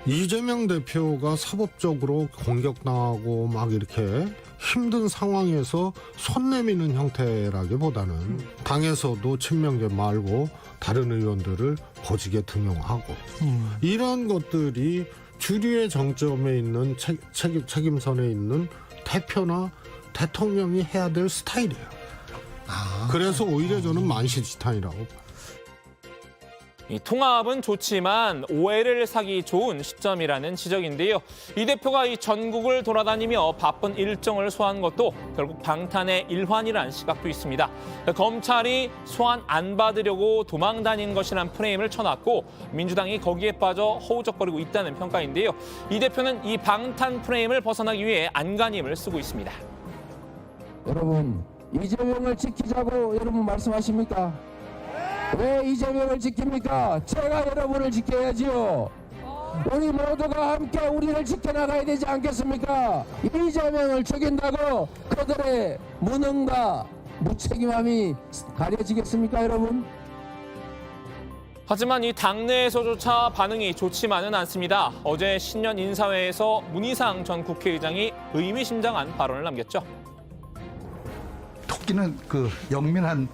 이재명 대표가 사법적으로 공격당하고 막 이렇게 힘든 상황에서 손 내미는 형태라기보다는 당에서도 친명계 말고 다른 의원들을 보직에 등용하고 이런 것들이 주류의 정점에 있는 책임선에 있는 대표나 대통령이 해야 될 스타일이에요. 그래서 오히려 저는 만시지탄이라고 봐요. 이 통합은 좋지만 오해를 사기 좋은 시점이라는 지적인데요. 이 대표가 이 전국을 돌아다니며 바쁜 일정을 소화한 것도 결국 방탄의 일환이라는 시각도 있습니다. 검찰이 소환 안 받으려고 도망 다닌 것이란 프레임을 쳐놨고 민주당이 거기에 빠져 허우적거리고 있다는 평가인데요. 이 대표는 이 방탄 프레임을 벗어나기 위해 안간힘을 쓰고 있습니다. 여러분, 이재명을 지키자고 여러분 말씀하십니까? 왜 이재명을 지킵니까? 제가 여러분을 지켜야지요. 우리 모두가 함께 우리를 지켜나가야 되지 않겠습니까? 이재명을 죽인다고 그들의 무능과 무책임함이 가려지겠습니까, 여러분? 하지만 이 당내에서조차 반응이 좋지만은 않습니다. 어제 신년 인사회에서 문희상 전 국회의장이 의미심장한 발언을 남겼죠. 토끼는 영민한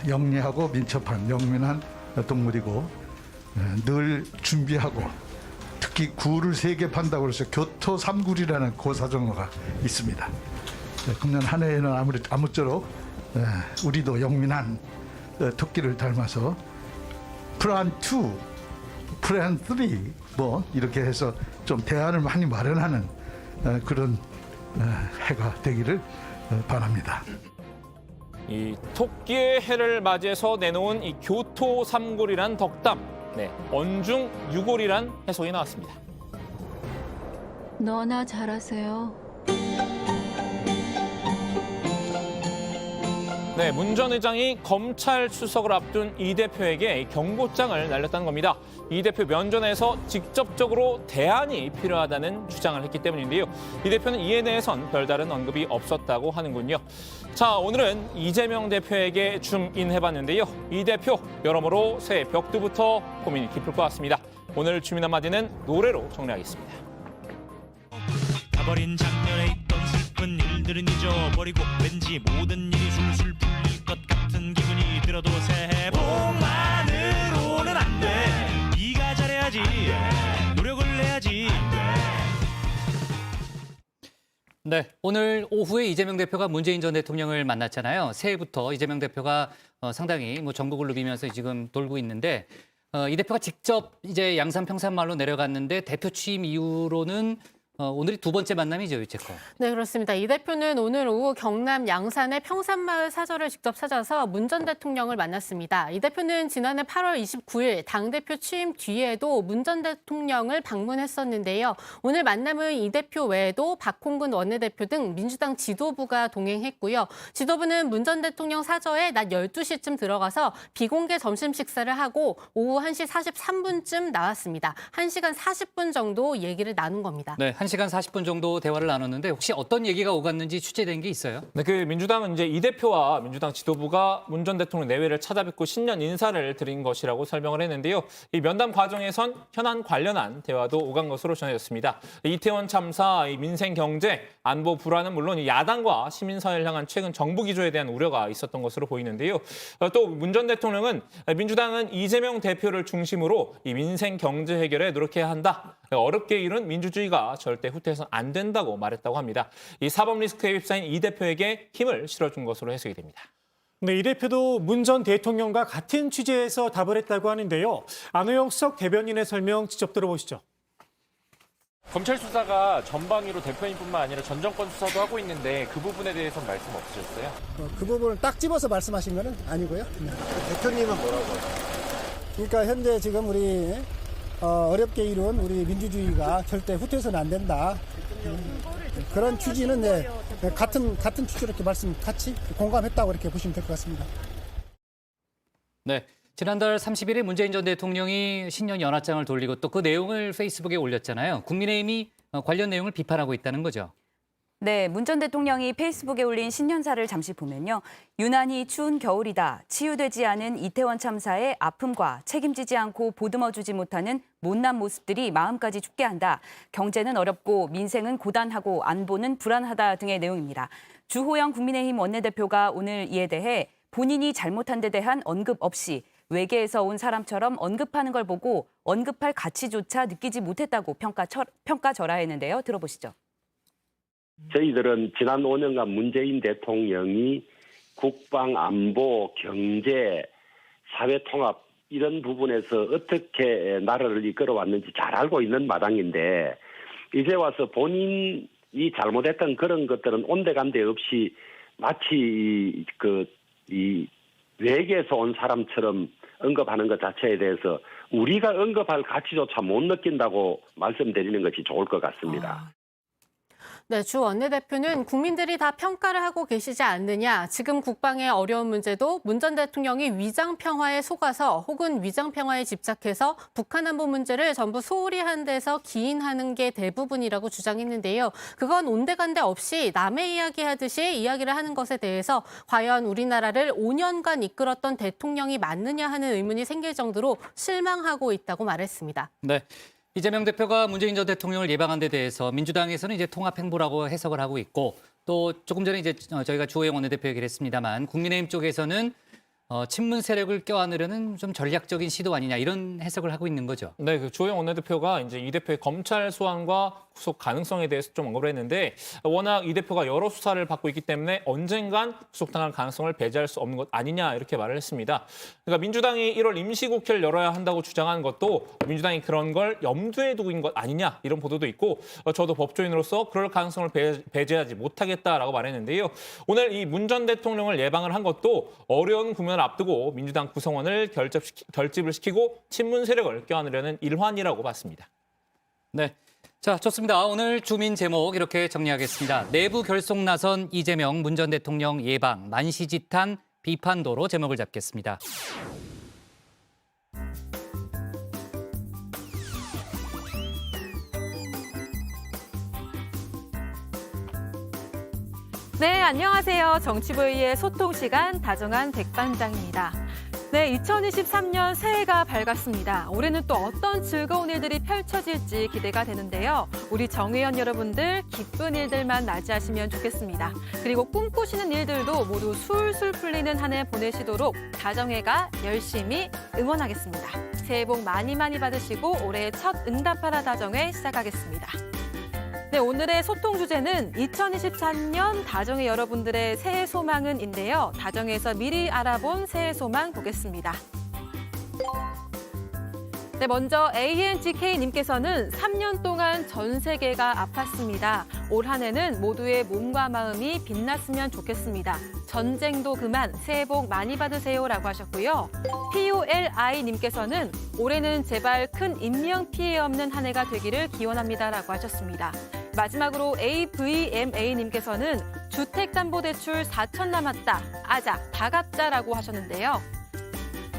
영리하고 민첩한 영민한 동물이고 늘 준비하고 특히 굴을 3개 판다고 해서 교토 3굴이라는 고사정어가 있습니다. 금년 한 해에는 아무쪼록 우리도 영민한 토끼를 닮아서 플랜 2, 플랜 3 뭐 이렇게 해서 좀 대안을 많이 마련하는 그런 해가 되기를 바랍니다. 이 토끼의 해를 맞이해서 내놓은 이 교토 삼골이란 덕담, 언중 유골이란 해석이 나왔습니다. 너나 잘하세요. 문 전 의장이 검찰 수석을 앞둔 이 대표에게 경고장을 날렸다는 겁니다. 이 대표 면전에서 직접적으로 대안이 필요하다는 주장을 했기 때문인데요. 이 대표는 이에 대해선 별다른 언급이 없었다고 하는군요. 자, 오늘은 이재명 대표에게 줌인해봤는데요. 이 대표 여러모로 새해 벽두부터 고민이 깊을 것 같습니다. 오늘 주민 한마디는 노래로 정리하겠습니다. 가버린 작년에 있던 슬픈 일들은 잊어버리고 왠지 모든 일이 술술 풀릴 것 같은 기분이 들어도 새해 복만으로는 안 돼. 네가 잘해야지. 노력을 해야지. 네, 오늘 오후에 이재명 대표가 문재인 전 대통령을 만났잖아요. 새해부터 이재명 대표가 상당히 전국을 누비면서 지금 돌고 있는데 이 대표가 직접 이제 양산 평산마을로 내려갔는데 대표 취임 이후로는 오늘이 두 번째 만남이죠, 유채커. 네, 그렇습니다. 이 대표는 오늘 오후 경남 양산의 평산마을 사저를 직접 찾아서 문 전 대통령을 만났습니다. 이 대표는 지난해 8월 29일 당대표 취임 뒤에도 문 전 대통령을 방문했었는데요. 오늘 만남은 이 대표 외에도 박홍근 원내대표 등 민주당 지도부가 동행했고요. 지도부는 문 전 대통령 사저에 낮 12시쯤 들어가서 비공개 점심 식사를 하고 오후 1시 43분쯤 나왔습니다. 1시간 40분 정도 얘기를 나눈 겁니다. 네, 1시간 40분 정도 대화를 나눴는데 혹시 어떤 얘기가 오갔는지 취재된 게 있어요? 네, 민주당은 이제 이 대표와 민주당 지도부가 문 전 대통령 내외를 찾아뵙고 신년 인사를 드린 것이라고 설명을 했는데요. 이 면담 과정에선 현안 관련한 대화도 오간 것으로 전해졌습니다. 이태원 참사, 민생 경제, 안보 불안은 물론 이 야당과 시민사회를 향한 최근 정부 기조에 대한 우려가 있었던 것으로 보이는데요. 또 문 전 대통령은 민주당은 이재명 대표를 중심으로 이 민생 경제 해결에 노력해야 한다. 어렵게 이룬 민주주의가 절대 후퇴해서는 안 된다고 말했다고 합니다. 이 사법 리스크에 휩싸인 이 대표에게 힘을 실어준 것으로 해석이 됩니다. 네, 이 대표도 문 전 대통령과 같은 취재에서 답을 했다고 하는데요. 안호영 수석 대변인의 설명 직접 들어보시죠. 검찰 수사가 전방위로 대표님뿐만 아니라 전 정권 수사도 하고 있는데 그 부분에 대해서는 말씀 없으셨어요? 그 부분을 딱 집어서 말씀하신 거는 아니고요. 대표님은 뭐라고? 그러니까 현재 지금 우리 어렵게 이룬 우리 민주주의가 절대 후퇴해서는 안 된다. 그런 취지는 같은 취지로 이렇게 말씀 같이 공감했다고 이렇게 보시면 될 것 같습니다. 네, 지난달 30일에 문재인 전 대통령이 신년 연화장을 돌리고 또 그 내용을 페이스북에 올렸잖아요. 국민의힘이 관련 내용을 비판하고 있다는 거죠. 네, 문 전 대통령이 페이스북에 올린 신년사를 잠시 보면요. 유난히 추운 겨울이다. 치유되지 않은 이태원 참사의 아픔과 책임지지 않고 보듬어주지 못하는 못난 모습들이 마음까지 춥게 한다. 경제는 어렵고 민생은 고단하고 안보는 불안하다 등의 내용입니다. 주호영 국민의힘 원내대표가 오늘 이에 대해 본인이 잘못한 데 대한 언급 없이 외계에서 온 사람처럼 언급하는 걸 보고 언급할 가치조차 느끼지 못했다고 평가절하했는데요. 들어보시죠. 저희들은 지난 5년간 문재인 대통령이 국방, 안보, 경제, 사회통합 이런 부분에서 어떻게 나라를 이끌어왔는지 잘 알고 있는 마당인데 이제 와서 본인이 잘못했던 그런 것들은 온데간데 없이 마치 이 외계에서 온 사람처럼 언급하는 것 자체에 대해서 우리가 언급할 가치조차 못 느낀다고 말씀드리는 것이 좋을 것 같습니다. 네, 주 원내대표는 국민들이 다 평가를 하고 계시지 않느냐. 지금 국방의 어려운 문제도 문 전 대통령이 위장평화에 속아서 혹은 위장평화에 집착해서 북한 안보 문제를 전부 소홀히 한 데서 기인하는 게 대부분이라고 주장했는데요. 그건 온데간데 없이 남의 이야기 하듯이 이야기를 하는 것에 대해서 과연 우리나라를 5년간 이끌었던 대통령이 맞느냐 하는 의문이 생길 정도로 실망하고 있다고 말했습니다. 네. 이재명 대표가 문재인 전 대통령을 예방한 데 대해서 민주당에서는 이제 통합 행보라고 해석을 하고 있고 또 조금 전에 이제 저희가 주호영 원내대표 얘기를 했습니다만 국민의힘 쪽에서는 친문 세력을 껴안으려는 좀 전략적인 시도 아니냐 이런 해석을 하고 있는 거죠. 네, 그 주호영 원내대표가 이제 이 대표의 검찰 소환과 구속 가능성에 대해서 좀 언급을 했는데 워낙 이 대표가 여러 수사를 받고 있기 때문에 언젠간 구속당할 가능성을 배제할 수 없는 것 아니냐 이렇게 말을 했습니다. 그러니까 민주당이 1월 임시국회를 열어야 한다고 주장하는 것도 민주당이 그런 걸 염두에 두고 있는 것 아니냐 이런 보도도 있고 저도 법조인으로서 그럴 가능성을 배제하지 못하겠다라고 말했는데요. 오늘 이 문 전 대통령을 예방을 한 것도 어려운 국면을 앞두고 민주당 구성원을 결집을 시키고 친문 세력을 껴안으려는 일환이라고 봤습니다. 네. 자, 좋습니다. 오늘 주민 제목 이렇게 정리하겠습니다. 내부 결속 나선 이재명 문 전 대통령 예방, 만시지탄 비판도로 제목을 잡겠습니다. 네, 안녕하세요. 정치부의 소통 시간 다정한 백반장입니다. 네, 2023년 새해가 밝았습니다. 올해는 또 어떤 즐거운 일들이 펼쳐질지 기대가 되는데요. 우리 정의원 여러분들 기쁜 일들만 맞이하시면 좋겠습니다. 그리고 꿈꾸시는 일들도 모두 술술 풀리는 한 해 보내시도록 다정회가 열심히 응원하겠습니다. 새해 복 많이 받으시고 올해의 첫 응답하라 다정회 시작하겠습니다. 네, 오늘의 소통 주제는 2023년 다정회 여러분들의 새해 소망은인데요. 다정회에서 미리 알아본 새해 소망 보겠습니다. 네, 먼저 ANGK님께서는 3년 동안 전 세계가 아팠습니다. 올 한 해는 모두의 몸과 마음이 빛났으면 좋겠습니다. 전쟁도 그만 새해 복 많이 받으세요라고 하셨고요. POLI님께서는 올해는 제발 큰 인명 피해 없는 한 해가 되기를 기원합니다라고 하셨습니다. 마지막으로 AVMA님께서는 주택담보대출 4천 남았다. 아자, 다 갚자라고 하셨는데요.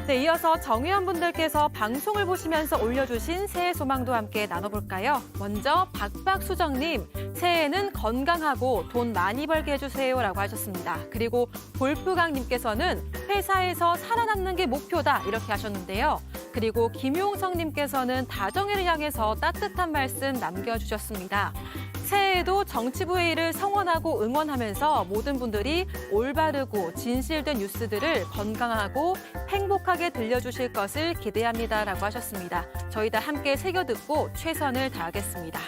네, 이어서 정의원분들께서 방송을 보시면서 올려주신 새해 소망도 함께 나눠볼까요? 먼저 박박수정님, 새해에는 건강하고 돈 많이 벌게 해주세요라고 하셨습니다. 그리고 볼프강님께서는 회사에서 살아남는 게 목표다 이렇게 하셨는데요. 그리고 김용성님께서는 다정회를 향해서 따뜻한 말씀 남겨주셨습니다. 새해에도 정치부 회의를 성원하고 응원하면서 모든 분들이 올바르고 진실된 뉴스들을 건강하고 행복하게 들려주실 것을 기대합니다라고 하셨습니다. 저희 다 함께 새겨듣고 최선을 다하겠습니다.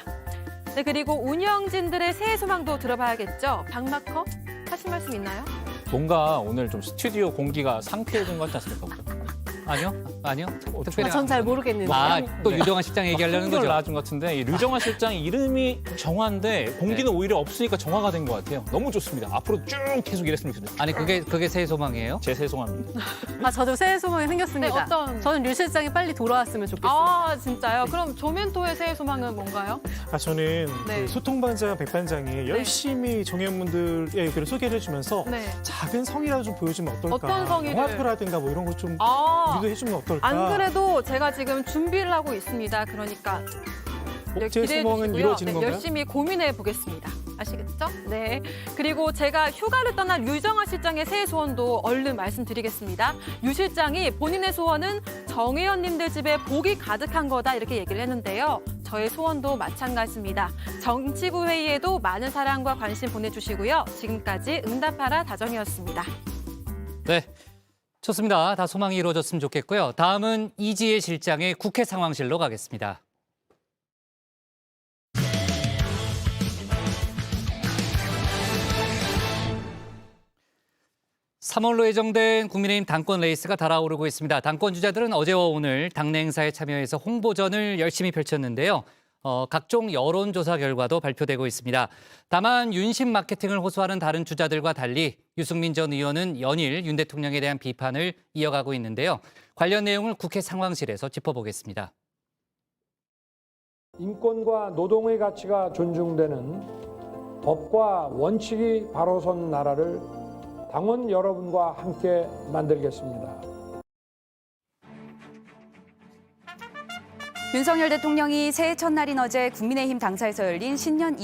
네, 그리고 운영진들의 새해 소망도 들어봐야겠죠. 박마커 하실 말씀 있나요? 뭔가 오늘 좀 스튜디오 공기가 상쾌해진 것 같지 않습니까? 아니요. 특별히 전 잘 모르겠는데요. 또 유정환 실장 얘기하려는 거죠? 나준 것 같은데 이 류정환 실장 이름이 정화인데 공기는 오히려 없으니까 정화가 된 것 같아요. 너무 좋습니다. 앞으로 쭉 계속 이랬으면 좋겠어요. 아니 그게 새해 소망이에요? 제 새해 소망입니다. 저도 새해 소망이 생겼습니다. 네, 저는 류 실장이 빨리 돌아왔으면 좋겠습니다. 아, 진짜요? 그럼 조멘토의 새해 소망은 뭔가요? 저는 네. 그 소통반장 백반장이 열심히 정의원분들의 의견을 소개를 해주면서 네. 작은 성이라도 좀 보여주면 어떨까? 어떤 성의를? 영화표라든가 뭐 이런 거 좀 유도해주면 어떨까? 안 그래도 제가 지금 준비를 하고 있습니다. 그러니까 제 기대해 소망은 주시고요. 이루어지는 건가요? 열심히 고민해 보겠습니다. 아시겠죠? 네. 그리고 제가 휴가를 떠난 류정아 실장의 새해 소원도 얼른 말씀드리겠습니다. 유 실장이 본인의 소원은 정의원님들 집에 복이 가득한 거다 이렇게 얘기를 했는데요. 저의 소원도 마찬가지입니다. 정치부 회의에도 많은 사랑과 관심 보내주시고요. 지금까지 응답하라 다정이었습니다. 네. 좋습니다. 다 소망이 이루어졌으면 좋겠고요. 다음은 이지혜 실장의 국회 상황실로 가겠습니다. (3월로) 예정된 국민의힘 당권 레이스가 달아오르고 있습니다. 당권 주자들은 어제와 오늘 당내 행사에 참여해서 홍보전을 열심히 펼쳤는데요. 각종 여론조사 결과도 발표되고 있습니다. 다만 윤심 마케팅을 호소하는 다른 주자들과 달리 유승민 전 의원은 연일 윤 대통령에 대한 비판을 이어가고 있는데요. 관련 내용을 국회 상황실에서 짚어보겠습니다. 인권과 노동의 가치가 존중되는 법과 원칙이 바로 선 나라를 당원 여러분과 함께 만들겠습니다. 윤석열 대통령이 새해 첫날인 어제 국민의힘 당사에서 열린 신년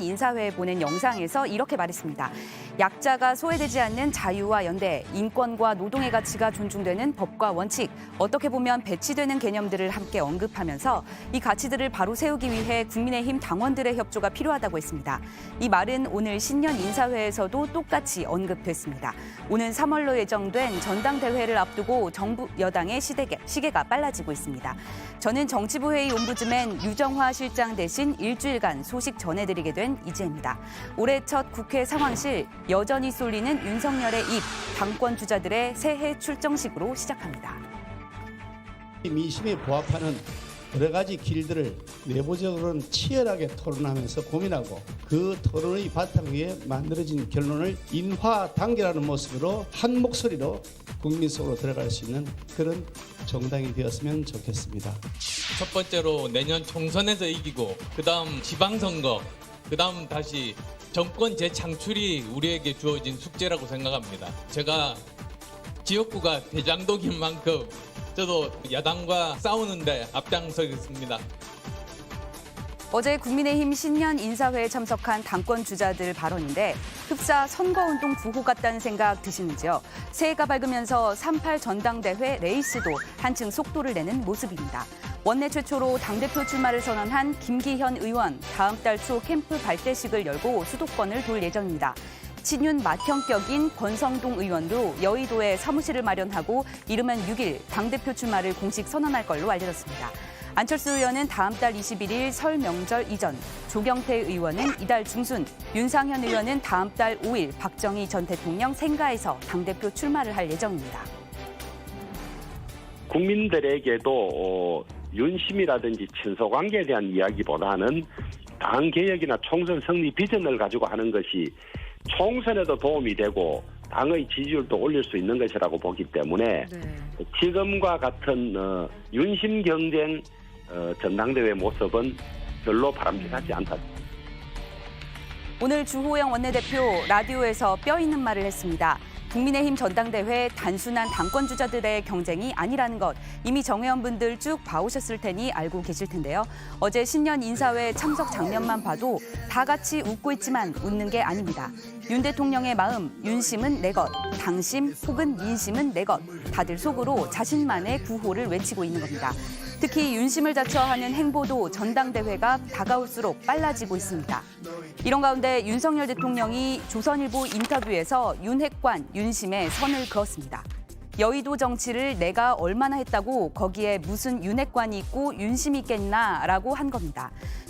인사회에 보낸 영상에서 이렇게 말했습니다. 약자가 소외되지 않는 자유와 연대, 인권과 노동의 가치가 존중되는 법과 원칙, 어떻게 보면 배치되는 개념들을 함께 언급하면서 이 가치들을 바로 세우기 위해 국민의힘 당원들의 협조가 필요하다고 했습니다. 이 말은 오늘 신년 인사회에서도 똑같이 언급됐습니다. 오는 3월로 예정된 전당대회를 앞두고 정부 여당의 시계가 빨라지고 있습니다. 저는 정치부회의 옴부즈맨 유정화 실장 대신 일주일간 소식 전해드리게 된 이지혜입니다. 올해 첫 국회 상황실 여전히 쏠리는 윤석열의 입, 당권 주자들의 새해 출정식으로 시작합니다. 민심에 부합하는 여러 가지 길들을 내부적으로는 치열하게 토론하면서 고민하고 그 토론의 바탕 위에 만들어진 결론을 인화 단결하는 모습으로 한 목소리로 국민 속으로 들어갈 수 있는 그런 정당이 되었으면 좋겠습니다. 첫 번째로 내년 총선에서 이기고 그다음 지방선거, 그다음 다시 정권 재창출이 우리에게 주어진 숙제라고 생각합니다. 제가 지역구가 대장동인 만큼 저도 야당과 싸우는데 앞장서겠습니다. 어제 국민의힘 신년 인사회에 참석한 당권 주자들 발언인데 흡사 선거운동 구호 같다는 생각 드시는지요? 새해가 밝으면서 3.8 전당대회 레이스도 한층 속도를 내는 모습입니다. 원내 최초로 당대표 출마를 선언한 김기현 의원, 다음 달 초 캠프 발대식을 열고 수도권을 돌 예정입니다. 친윤 맏형격인 권성동 의원도 여의도에 사무실을 마련하고 이르면 6일 당대표 출마를 공식 선언할 걸로 알려졌습니다. 안철수 의원은 다음 달 21일 설 명절 이전, 조경태 의원은 이달 중순, 윤상현 의원은 다음 달 5일 박정희 전 대통령 생가에서 당대표 출마를 할 예정입니다. 국민들에게도 윤심이라든지 친소관계에 대한 이야기보다는 당 개혁이나 총선 승리 비전을 가지고 하는 것이 총선에도 도움이 되고 당의 지지율도 올릴 수 있는 것이라고 보기 때문에 지금과 같은 윤심 경쟁 전당대회 모습은 별로 바람직하지 않다. 오늘 주호영 원내대표 라디오에서 뼈 있는 말을 했습니다. 국민의힘 전당대회 단순한 당권 주자들의 경쟁이 아니라는 것 이미 정회원분들 쭉 봐오셨을 테니 알고 계실 텐데요. 어제 신년 인사회 참석 장면만 봐도 다 같이 웃고 있지만 웃는 게 아닙니다. 윤 대통령의 마음, 윤심은 내 것, 당심 혹은 민심은 내 것. 다들 속으로 자신만의 구호를 외치고 있는 겁니다. 특히 윤심을 자처하는 행보도 전당대회가 다가올수록 빨라지고 있습니다. 이런 가운데 윤석열 대통령이 조선일보 인터뷰에서 윤핵관, 윤심에 선을 그었습니다. 여의도 정치를 내가 얼마나 했다고 거기에 무슨 윤핵관이 있고 윤심이 있겠나라고 한 겁니다.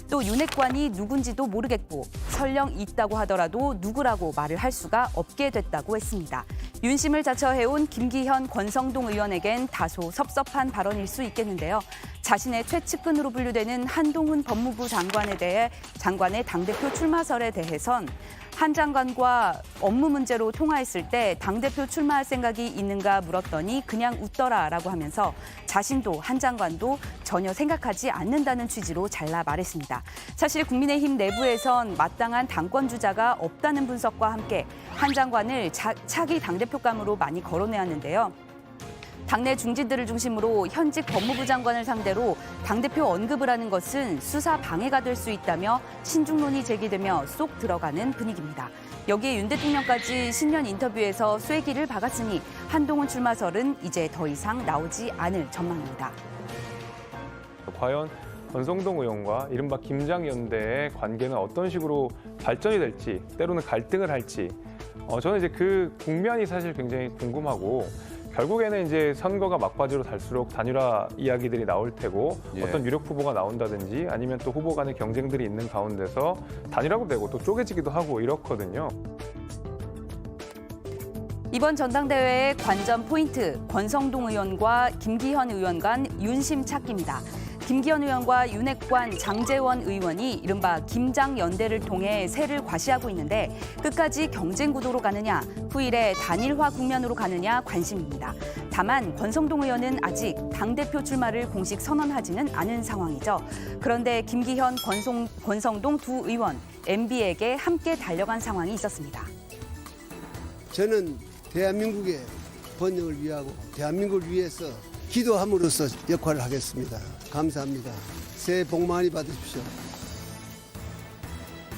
또 윤핵관이 누군지도 모르겠고 설령 있다고 하더라도 누구라고 말을 할 수가 없게 됐다고 했습니다. 윤심을 자처해온 김기현, 권성동 의원에겐 다소 섭섭한 발언일 수 있겠는데요. 자신의 최측근으로 분류되는 한동훈 법무부 장관의 당대표 출마설에 대해선 한 장관과 업무 문제로 통화했을 때 당대표 출마할 생각이 있는가 물었더니 그냥 웃더라라고 하면서 자신도 한 장관도 전혀 생각하지 않는다는 취지로 잘라 말했습니다. 사실 국민의힘 내부에선 마땅한 당권 주자가 없다는 분석과 함께 한 장관을 차기 당대표감으로 많이 거론해왔는데요. 당내 중진들을 중심으로 현직 법무부 장관을 상대로 당대표 언급을 하는 것은 수사 방해가 될 수 있다며 신중론이 제기되며 쏙 들어가는 분위기입니다. 여기에 윤 대통령까지 신년 인터뷰에서 쐐기를 박았으니 한동훈 출마설은 이제 더 이상 나오지 않을 전망입니다. 과연 권성동 의원과 이른바 김장연대의 관계는 어떤 식으로 발전이 될지, 때로는 갈등을 할지, 저는 이제 그 국면이 사실 굉장히 궁금하고 결국에는 이제 선거가 막바지로 갈수록 단일화 이야기들이 나올 테고 어떤 유력 후보가 나온다든지 아니면 또 후보 간의 경쟁들이 있는 가운데서 단일화도 되고 또 쪼개지기도 하고 이렇거든요. 이번 전당대회의 관전 포인트, 권성동 의원과 김기현 의원 간 윤심 찾기입니다. 김기현 의원과 윤핵관 장제원 의원이 이른바 김장연대를 통해 세를 과시하고 있는데 끝까지 경쟁 구도로 가느냐, 후일에 단일화 국면으로 가느냐 관심입니다. 다만 권성동 의원은 아직 당대표 출마를 공식 선언하지는 않은 상황이죠. 그런데 김기현, 권성동 두 의원, MB에게 함께 달려간 상황이 있었습니다. 저는 대한민국의 번영을 위하고 대한민국을 위해서 기도함으로써 역할을 하겠습니다. 감사합니다. 새해 복 많이 받으십시오.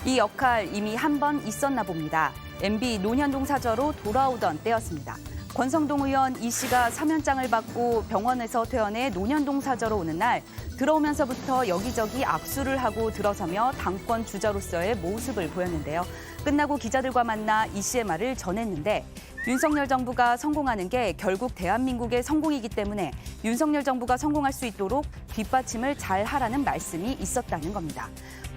이 역할 이미 한 번 있었나 봅니다. MB 논현동 사저로 돌아오던 때였습니다. 권성동 의원 이 씨가 사면장을 받고 병원에서 퇴원해 논현동 사저로 오는 날 들어오면서부터 여기저기 악수를 하고 들어서며 당권 주자로서의 모습을 보였는데요. 끝나고 기자들과 만나 이 씨의 말을 전했는데 윤석열 정부가 성공하는 게 결국 대한민국의 성공이기 때문에 윤석열 정부가 성공할 수 있도록 뒷받침을 잘 하라는 말씀이 있었다는 겁니다.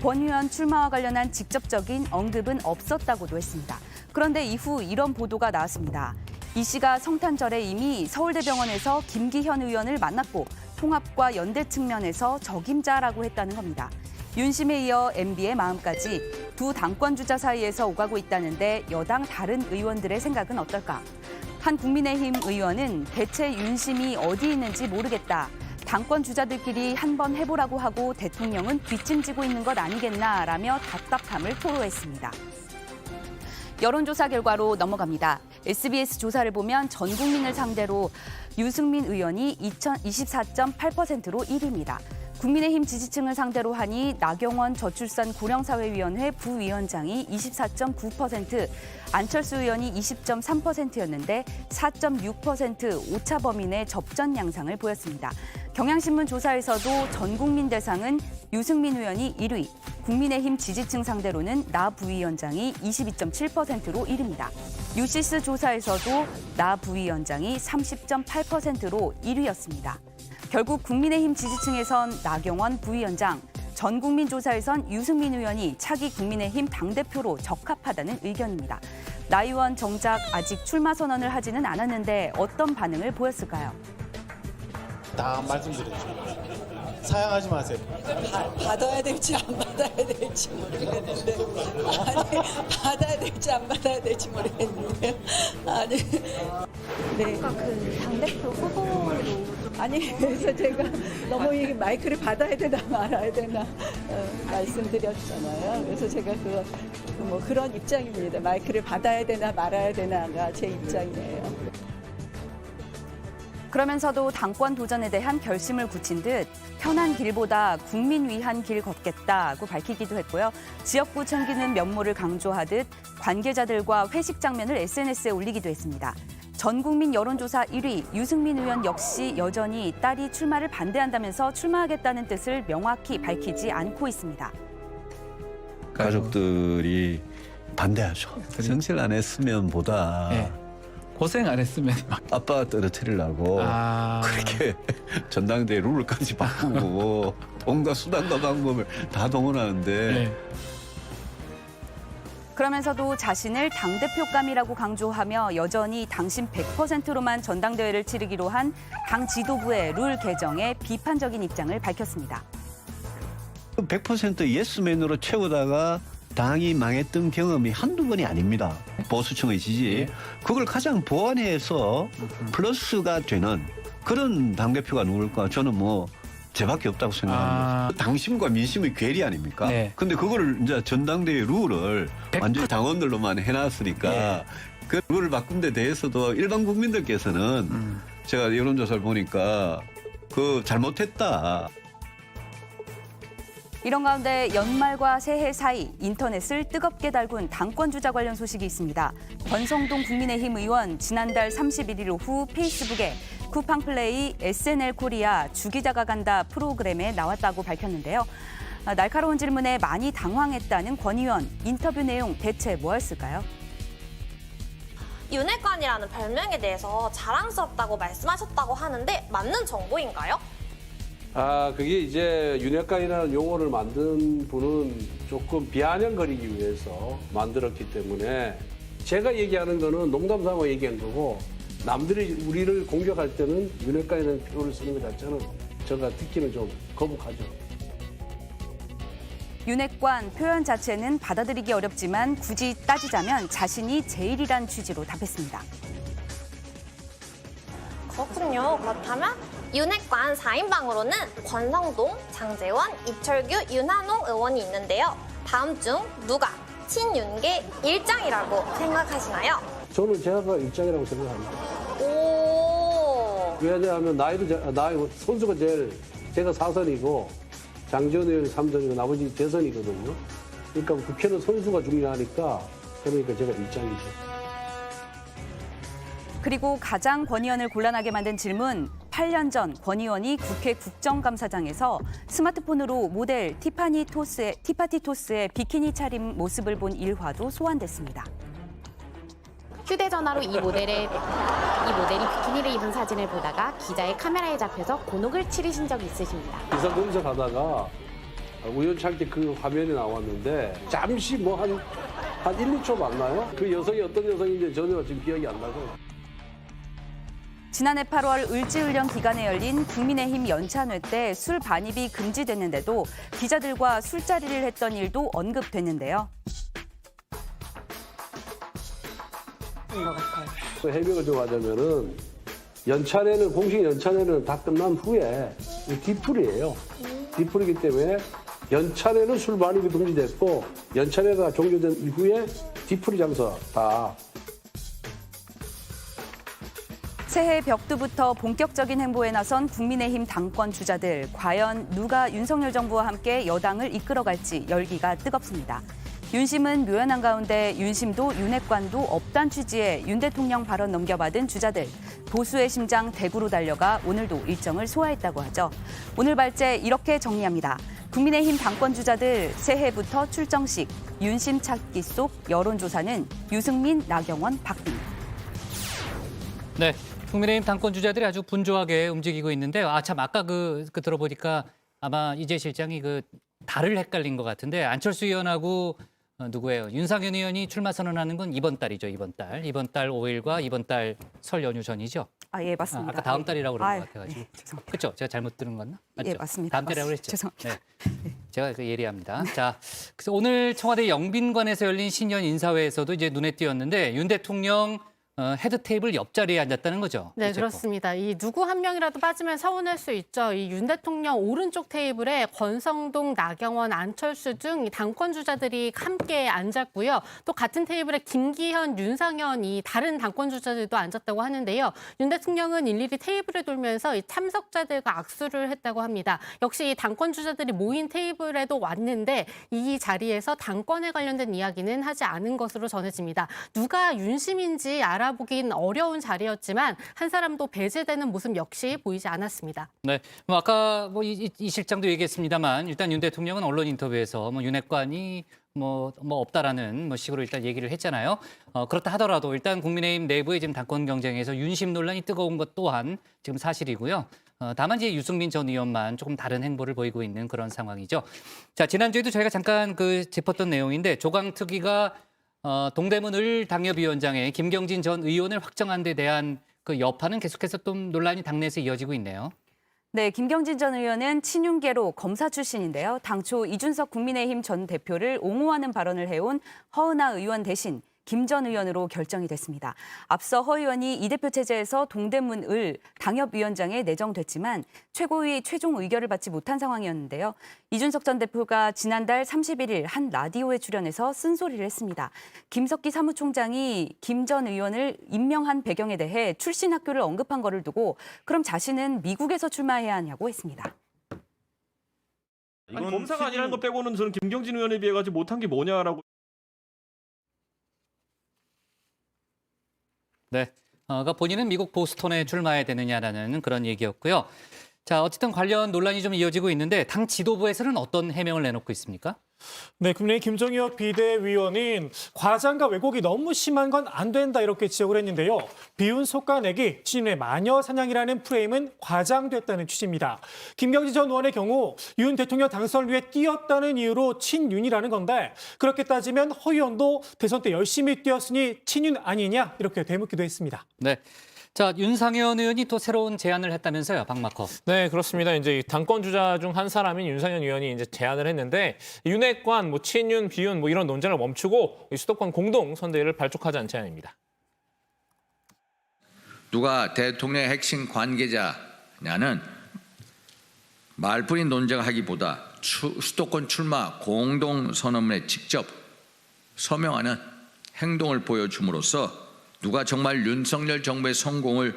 권 의원 출마와 관련한 직접적인 언급은 없었다고도 했습니다. 그런데 이후 이런 보도가 나왔습니다. 이 씨가 성탄절에 이미 서울대병원에서 김기현 의원을 만났고 통합과 연대 측면에서 적임자라고 했다는 겁니다. 윤심에 이어 MB의 마음까지 두 당권 주자 사이에서 오가고 있다는데 여당 다른 의원들의 생각은 어떨까? 한 국민의힘 의원은 대체 윤심이 어디 있는지 모르겠다. 당권 주자들끼리 한번 해보라고 하고 대통령은 뒷짐지고 있는 것 아니겠나라며 답답함을 토로했습니다. 여론조사 결과로 넘어갑니다. SBS 조사를 보면 전 국민을 상대로 유승민 의원이 24.8%로 1위입니다. 국민의힘 지지층을 상대로 하니 나경원 저출산 고령사회위원회 부위원장이 24.9%, 안철수 의원이 20.3%였는데 4.6% 오차 범위 내 접전 양상을 보였습니다. 경향신문 조사에서도 전 국민 대상은 유승민 의원이 1위, 국민의힘 지지층 상대로는 나 부위원장이 22.7%로 1위입니다. 유시스 조사에서도 나 부위원장이 30.8%로 1위였습니다. 결국 국민의힘 지지층에선 나경원 부위원장, 전 국민 조사에선 유승민 의원이 차기 국민의힘 당대표로 적합하다는 의견입니다. 나 의원 정작 아직 출마 선언을 하지는 않았는데 어떤 반응을 보였을까요? 다 말씀드렸죠. 사양하지 마세요. 받아야 될지 안 받아야 될지 모르겠는데, 아니 받아야 될지 안 받아야 될지 모르겠는데, 아니 네. 아까 그 당대표 후보로 아니 그래서 제가 너무 이 마이크를 받아야 되나 말아야 되나 말씀드렸잖아요. 그래서 제가 뭐 그런 입장입니다. 마이크를 받아야 되나 말아야 되나가 제 입장이에요. 그러면서도 당권 도전에 대한 결심을 굳힌 듯 편한 길보다 국민 위한 길 걷겠다고 밝히기도 했고요. 지역구 챙기는 면모를 강조하듯 관계자들과 회식 장면을 SNS에 올리기도 했습니다. 전 국민 여론조사 1위 유승민 의원 역시 여전히 딸이 출마를 반대한다면서 출마하겠다는 뜻을 명확히 밝히지 않고 있습니다. 가족들이 반대하죠. 정치를 안 했으면 보다 고생 안 했으면 아빠 떨어뜨리려고 그렇게 전당대회 룰까지 바꾸고 온갖 수단과 방법을 다 동원하는데 그러면서도 자신을 당대표감이라고 강조하며 여전히 당신 100%로만 전당대회를 치르기로 한 당 지도부의 룰 개정에 비판적인 입장을 밝혔습니다. 100% 예스맨으로 채우다가 당이 망했던 경험이 한두 번이 아닙니다. 보수층의 지지. 그걸 가장 보완해서 플러스가 되는 그런 당대표가 누굴까? 저는 뭐 제밖에 없다고 생각합니다. 당심과 민심의 괴리 아닙니까? 근데 그거를 이제 전당대회 룰을 완전히 당원들로만 해놨으니까 그 룰을 바꾼 데 대해서도 일반 국민들께서는 제가 여론조사를 보니까 그 잘못했다. 이런 가운데 연말과 새해 사이 인터넷을 뜨겁게 달군 당권 주자 관련 소식이 있습니다. 권성동 국민의힘 의원 지난달 31일 오후 페이스북에 쿠팡 플레이 SNL 코리아 주기자가 간다 프로그램에 나왔다고 밝혔는데요. 날카로운 질문에 많이 당황했다는 권 의원, 인터뷰 내용 대체 뭐였을까요? 윤핵관이라는 별명에 대해서 자랑스럽다고 말씀하셨다고 하는데 맞는 정보인가요? 그게 이제 윤핵관이라는 용어를 만든 분은 조금 비아냥거리기 위해서 만들었기 때문에 제가 얘기하는 거는 농담 삼아 얘기한 거고 남들이 우리를 공격할 때는 윤핵관이라는 표현을 쓰는 것 자체는 제가 듣기는 좀 거북하죠. 윤핵관 표현 자체는 받아들이기 어렵지만 굳이 따지자면 자신이 제일이란 취지로 답했습니다. 그렇군요. 그렇다면 윤핵관 4인방으로는 권성동, 장제원, 이철규, 윤한홍 의원이 있는데요. 다음 중 누가 친윤계 일장이라고 생각하시나요? 저는 제가 일장이라고 생각합니다. 오. 왜냐하면 나이 선수가 제가 4선이고 장지원 의원이 3선이고 나머지 대선이거든요. 그러니까 국회는 선수가 중요하니까 그러니까 제가 일장이죠. 그리고 가장 권 의원을 곤란하게 만든 질문, 8년 전 권 의원이 국회 국정감사장에서 스마트폰으로 모델 티파티 토스의 비키니 차림 모습을 본 일화도 소환됐습니다. 휴대전화로 이 모델이 비키니를 입은 사진을 보다가 기자의 카메라에 잡혀서 곤혹을 치르신 적이 있으십니다. 기사 검색하다가 우연찮게 그 화면이 나왔는데 잠시 뭐 한 1, 2초 맞나요? 그 여성이 어떤 여성인지 전혀 지금 기억이 안 나고. 지난해 8월 을지훈련 기간에 열린 국민의힘 연찬회 때 술 반입이 금지됐는데도 기자들과 술자리를 했던 일도 언급됐는데요. 해명을 좀 하자면은 공식 연찬회는 다 끝난 후에 뒤풀이에요. 뒤풀이기 때문에 연찬회는 술 반입이 금지됐고 연찬회가 종료된 이후에 뒤풀이 장소 다. 새해 벽두부터 본격적인 행보에 나선 국민의힘 당권 주자들. 과연 누가 윤석열 정부와 함께 여당을 이끌어갈지 열기가 뜨겁습니다. 윤심은 묘연한 가운데 윤심도 윤핵관도 없단 취지의 윤 대통령 발언 넘겨받은 주자들. 보수의 심장 대구로 달려가 오늘도 일정을 소화했다고 하죠. 오늘 발제 이렇게 정리합니다. 국민의힘 당권 주자들 새해부터 출정식. 윤심 찾기 속 여론조사는 유승민, 나경원, 박빙. 네, 국민의힘 당권 주자들이 아주 분주하게 움직이고 있는데 참 아까 그 들어보니까 아마 이재 실장이 달을 헷갈린 것 같은데 안철수 의원하고 누구예요? 윤상현 의원이 출마 선언하는 건 이번 달이죠, 이번 달 5일과 이번 달 설 연휴 전이죠. 예, 맞습니다. 아까 다음 달이라고 그런 것 같아가지고. 네, 그렇죠? 제가 잘못 들은 건가? 맞죠? 예, 맞습니다. 다음 달이라고 그랬죠. 죄송합니다. 네. 제가 예리합니다. 자, 그래서 오늘 청와대 영빈관에서 열린 신년 인사회에서도 이제 눈에 띄었는데 윤 대통령 헤드 테이블 옆자리에 앉았다는 거죠. 네, 그렇습니다. 이 누구 한 명이라도 빠지면 서운할 수 있죠. 이 윤 대통령 오른쪽 테이블에 권성동, 나경원, 안철수 등 당권 주자들이 함께 앉았고요. 또 같은 테이블에 김기현, 윤상현 이 다른 당권 주자들도 앉았다고 하는데요. 윤 대통령은 일일이 테이블을 돌면서 이 참석자들과 악수를 했다고 합니다. 역시 이 당권 주자들이 모인 테이블에도 왔는데 이 자리에서 당권에 관련된 이야기는 하지 않은 것으로 전해집니다. 누가 윤심인지 알아보긴 어려운 자리였지만 한 사람도 배제되는 모습 역시 보이지 않았습니다. 네, 아까 이 실장도 얘기했습니다만 일단 윤 대통령은 언론 인터뷰에서 윤핵관이 없다라는 식으로 일단 얘기를 했잖아요. 그렇다 하더라도 일단 국민의힘 내부의 지금 당권 경쟁에서 윤심 논란이 뜨거운 것 또한 지금 사실이고요. 다만 이제 유승민 전 의원만 조금 다른 행보를 보이고 있는 그런 상황이죠. 자, 지난주에도 저희가 잠깐 짚었던 내용인데 조강특위가 동대문 을 당협위원장의 김경진 전 의원을 확정한 데 대한 그 여파는 계속해서 좀 논란이 당내에서 이어지고 있네요. 네, 김경진 전 의원은 친윤계로 검사 출신인데요. 당초 이준석 국민의힘 전 대표를 옹호하는 발언을 해온 허은하 의원 대신 김 전 의원으로 결정이 됐습니다. 앞서 허 의원이 이 대표 체제에서 동대문 을 당협위원장에 내정됐지만 최고위 최종 의결을 받지 못한 상황이었는데요. 이준석 전 대표가 지난달 31일 한 라디오에 출연해서 쓴소리를 했습니다. 김석기 사무총장이 김 전 의원을 임명한 배경에 대해 출신 학교를 언급한 거를 두고 그럼 자신은 미국에서 출마해야 하냐고 했습니다. 아니, 검사가 아니라는 거 빼고는 저는 김경진 의원에 비해 가지고 못한 게 뭐냐라고. 네, 그러니까 본인은 미국 보스턴에 출마해야 되느냐라는 그런 얘기였고요. 자, 어쨌든 관련 논란이 좀 이어지고 있는데 당 지도부에서는 어떤 해명을 내놓고 있습니까? 네, 국민의힘 김정혁 비대위원인 과장과 왜곡이 너무 심한 건 안 된다 이렇게 지적을 했는데요. 비운 속가내기, 친윤의 마녀 사냥이라는 프레임은 과장됐다는 취지입니다. 김경진 전 의원의 경우 윤 대통령 당선을 위해 뛰었다는 이유로 친윤이라는 건데 그렇게 따지면 허 의원도 대선 때 열심히 뛰었으니 친윤 아니냐 이렇게 되묻기도 했습니다. 네. 자, 윤상현 의원이 또 새로운 제안을 했다면서요, 박마커. 네, 그렇습니다. 이제 당권 주자 중 한 사람인 윤상현 의원이 이제 제안을 했는데 윤핵관, 친윤, 비윤 이런 논쟁을 멈추고 수도권 공동 선대위를 발족하자는 제안입니다. 누가 대통령의 핵심 관계자냐는 말뿐인 논쟁하기보다 수도권 출마 공동 선언문에 직접 서명하는 행동을 보여줌으로써 누가 정말 윤석열 정부의 성공에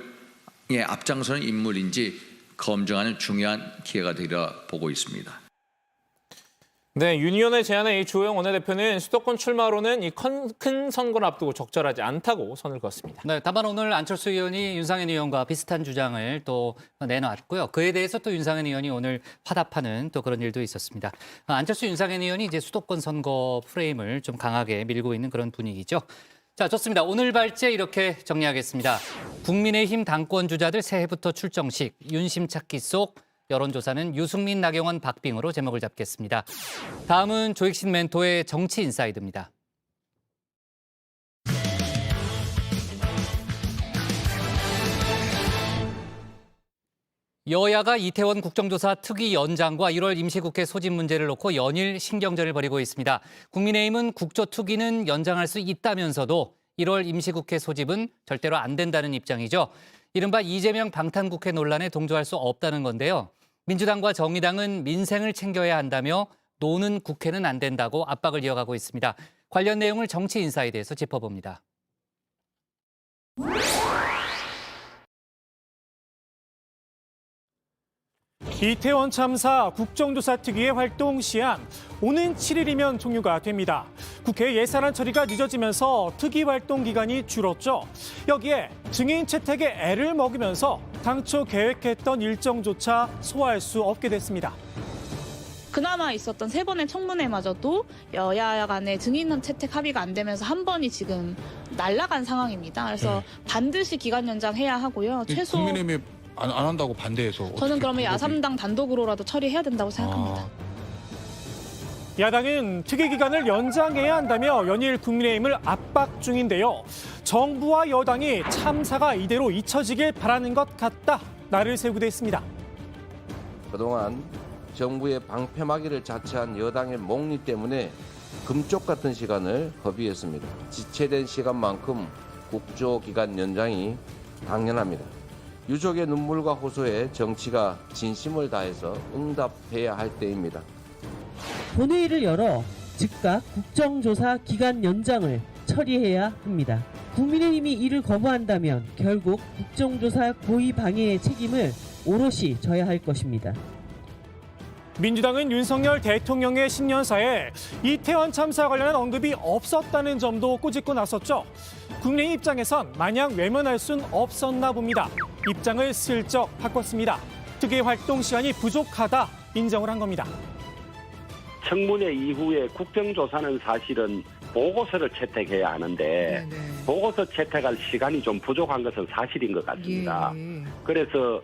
앞장서는 인물인지 검증하는 중요한 기회가 되리라 보고 있습니다. 네, 윤의원의 제안에 이 주호영 원내대표는 수도권 출마로는 이 큰 선거를 앞두고 적절하지 않다고 선을 그었습니다. 네, 다만 오늘 안철수 의원이 윤상현 의원과 비슷한 주장을 또 내놨고요. 그에 대해서 또 윤상현 의원이 오늘 화답하는 또 그런 일도 있었습니다. 안철수 윤상현 의원이 이제 수도권 선거 프레임을 좀 강하게 밀고 있는 그런 분위기죠. 자, 좋습니다. 오늘 발제 이렇게 정리하겠습니다. 국민의힘 당권 주자들 새해부터 출정식, 윤심 찾기 속 여론조사는 유승민, 나경원, 박빙으로 제목을 잡겠습니다. 다음은 조익신 멘토의 정치 인사이드입니다. 여야가 이태원 국정조사 특위 연장과 1월 임시국회 소집 문제를 놓고 연일 신경전을 벌이고 있습니다. 국민의힘은 국조특위는 연장할 수 있다면서도 1월 임시국회 소집은 절대로 안 된다는 입장이죠. 이른바 이재명 방탄국회 논란에 동조할 수 없다는 건데요. 민주당과 정의당은 민생을 챙겨야 한다며 노는 국회는 안 된다고 압박을 이어가고 있습니다. 관련 내용을 정치 인사이드에서 짚어봅니다. 이태원 참사 국정조사 특위의 활동 시한 오는 7일이면 종료가 됩니다. 국회 예산안 처리가 늦어지면서 특위 활동 기간이 줄었죠. 여기에 증인 채택에 애를 먹으면서 당초 계획했던 일정조차 소화할 수 없게 됐습니다. 그나마 있었던 3번의 청문회마저도 여야 간의 증인 채택 합의가 안 되면서 한 번이 지금 날아간 상황입니다. 그래서 반드시 기간 연장해야 하고요. 최소 국민의힘이 안 한다고 반대해서 저는 그러면 야삼당 단독으로라도 처리해야 된다고 생각합니다. 야당은 특위 기간을 연장해야 한다며 연일 국민의힘을 압박 중인데요. 정부와 여당이 참사가 이대로 잊혀지길 바라는 것 같다. 날을 세우기도 했습니다. 그동안 정부의 방패막이를 자처한 여당의 몽리 때문에 금쪽 같은 시간을 허비했습니다. 지체된 시간만큼 국조기간 연장이 당연합니다. 유족의 눈물과 호소에 정치가 진심을 다해서 응답해야 할 때입니다. 본회의를 열어 즉각 국정조사 기간 연장을 처리해야 합니다. 국민의힘이 이를 거부한다면 결국 국정조사 고의 방해의 책임을 오롯이 져야 할 것입니다. 민주당은 윤석열 대통령의 신년사에 이태원 참사 관련한 언급이 없었다는 점도 꼬집고 나섰죠. 국민의힘 입장에선 마냥 외면할 순 없었나 봅니다. 입장을 슬쩍 바꿨습니다. 특위 활동 시간이 부족하다 인정을 한 겁니다. 청문회 이후에 국정조사는 사실은 보고서를 채택해야 하는데 보고서 채택할 시간이 좀 부족한 것은 사실인 것 같습니다. 그래서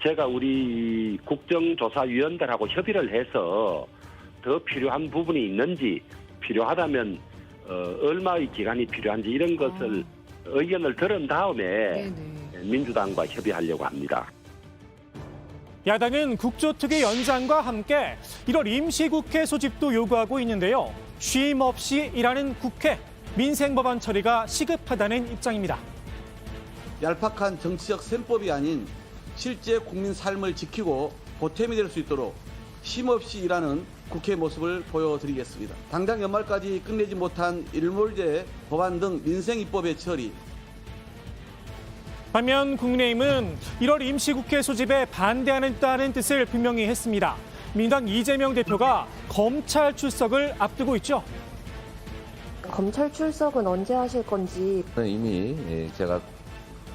제가 우리 국정조사위원들하고 협의를 해서 더 필요한 부분이 있는지 필요하다면 얼마의 기간이 필요한지 이런 것을 의견을 들은 다음에 민주당과 협의하려고 합니다. 야당은 국조특위 연장과 함께 1월 임시국회 소집도 요구하고 있는데요. 쉼 없이 일하는 국회, 민생법안 처리가 시급하다는 입장입니다. 얄팍한 정치적 셈법이 아닌 실제 국민 삶을 지키고 보탬이 될 수 있도록 쉼없이 일하는 국회 모습을 보여드리겠습니다. 당장 연말까지 끝내지 못한 일몰제 법안 등 민생 입법의 처리. 반면 국민의힘은 1월 임시국회 소집에 반대하는 뜻을 분명히 했습니다. 민주당 이재명 대표가 검찰 출석을 앞두고 있죠. 검찰 출석은 언제 하실 건지. 이미 제가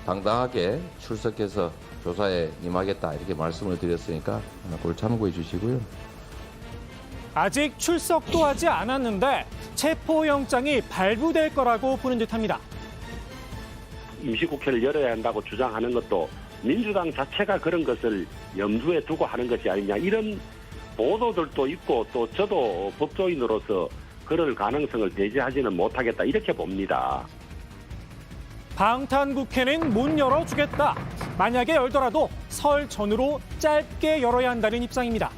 당당하게 출석해서 조사에 임하겠다 이렇게 말씀을 드렸으니까 그걸 참고해 주시고요. 아직 출석도 하지 않았는데 체포영장이 발부될 거라고 보는 듯합니다. 임시국회를 열어야 한다고 주장하는 것도 민주당 자체가 그런 것을 염두에 두고 하는 것이 아니냐 이런 보도들도 있고 또 저도 법조인으로서 그럴 가능성을 배제하지는 못하겠다 이렇게 봅니다. 방탄국회는 못 열어주겠다. 만약에 열더라도 설 전후로 짧게 열어야 한다는 입장입니다.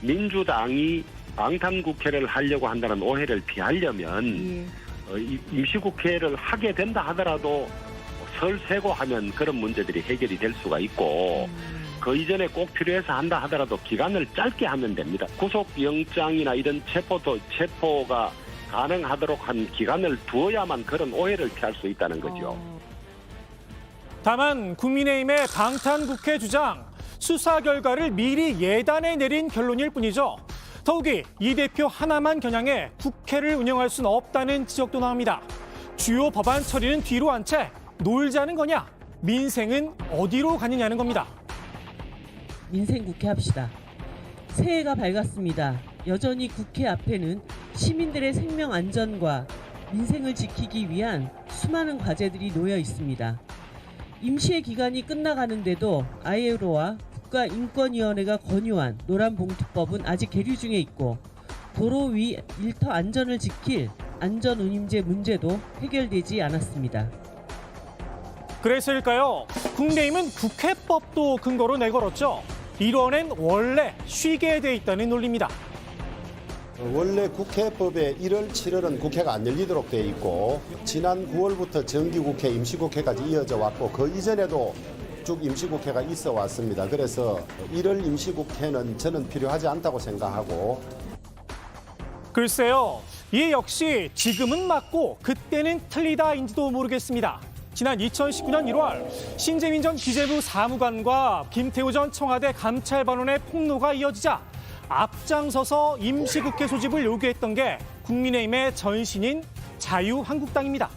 민주당이 방탄국회를 하려고 한다는 오해를 피하려면 임시국회를 하게 된다 하더라도 설 세고 하면 그런 문제들이 해결이 될 수가 있고 그 이전에 꼭 필요해서 한다 하더라도 기간을 짧게 하면 됩니다. 구속영장이나 이런 체포가 가능하도록 한 기간을 두어야만 그런 오해를 피할 수 있다는 거죠. 다만 국민의힘의 방탄국회 주장, 수사 결과를 미리 예단해 내린 결론일 뿐이죠. 더욱이 이 대표 하나만 겨냥해 국회를 운영할 수는 없다는 지적도 나옵니다. 주요 법안 처리는 뒤로 한 채 놀자는 거냐, 민생은 어디로 가느냐는 겁니다. 민생 국회 합시다. 새해가 밝았습니다. 여전히 국회 앞에는 시민들의 생명 안전과 민생을 지키기 위한 수많은 과제들이 놓여 있습니다. 임시의 기간이 끝나가는데도 ILO와 국가인권위원회가 권유한 노란봉투법은 아직 계류 중에 있고 도로 위 일터 안전을 지킬 안전운임제 문제도 해결되지 않았습니다. 그래서일까요? 국민의힘은 국회법도 근거로 내걸었죠. 이론엔 원래 쉬게 돼 있다는 논리입니다. 원래 국회법에 1월, 7월은 국회가 안 열리도록 돼 있고 지난 9월부터 정기국회, 임시국회까지 이어져 왔고 그 이전에도 쭉 임시국회가 있어 왔습니다. 그래서 1월 임시국회는 저는 필요하지 않다고 생각하고. 글쎄요, 이 역시 지금은 맞고 그때는 틀리다인지도 모르겠습니다. 지난 2019년 1월 신재민 전 기재부 사무관과 김태우 전 청와대 감찰반원의 폭로가 이어지자 앞장서서 임시국회 소집을 요구했던 게 국민의힘의 전신인 자유한국당입니다.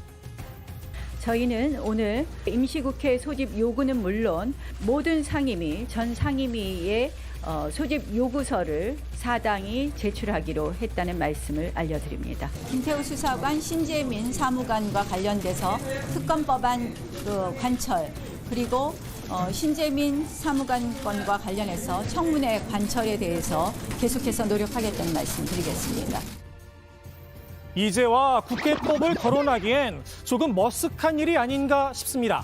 저희는 오늘 임시국회 소집 요구는 물론 모든 상임위, 전 상임위의 소집 요구서를 사당이 제출하기로 했다는 말씀을 알려드립니다. 김태우 수사관, 신재민 사무관과 관련돼서 특검법안 관철, 그리고 신재민 사무관 건과 관련해서 청문회 관철에 대해서 계속해서 노력하겠다는 말씀 드리겠습니다. 이제와 국회법을 거론하기엔 조금 머쓱한 일이 아닌가 싶습니다.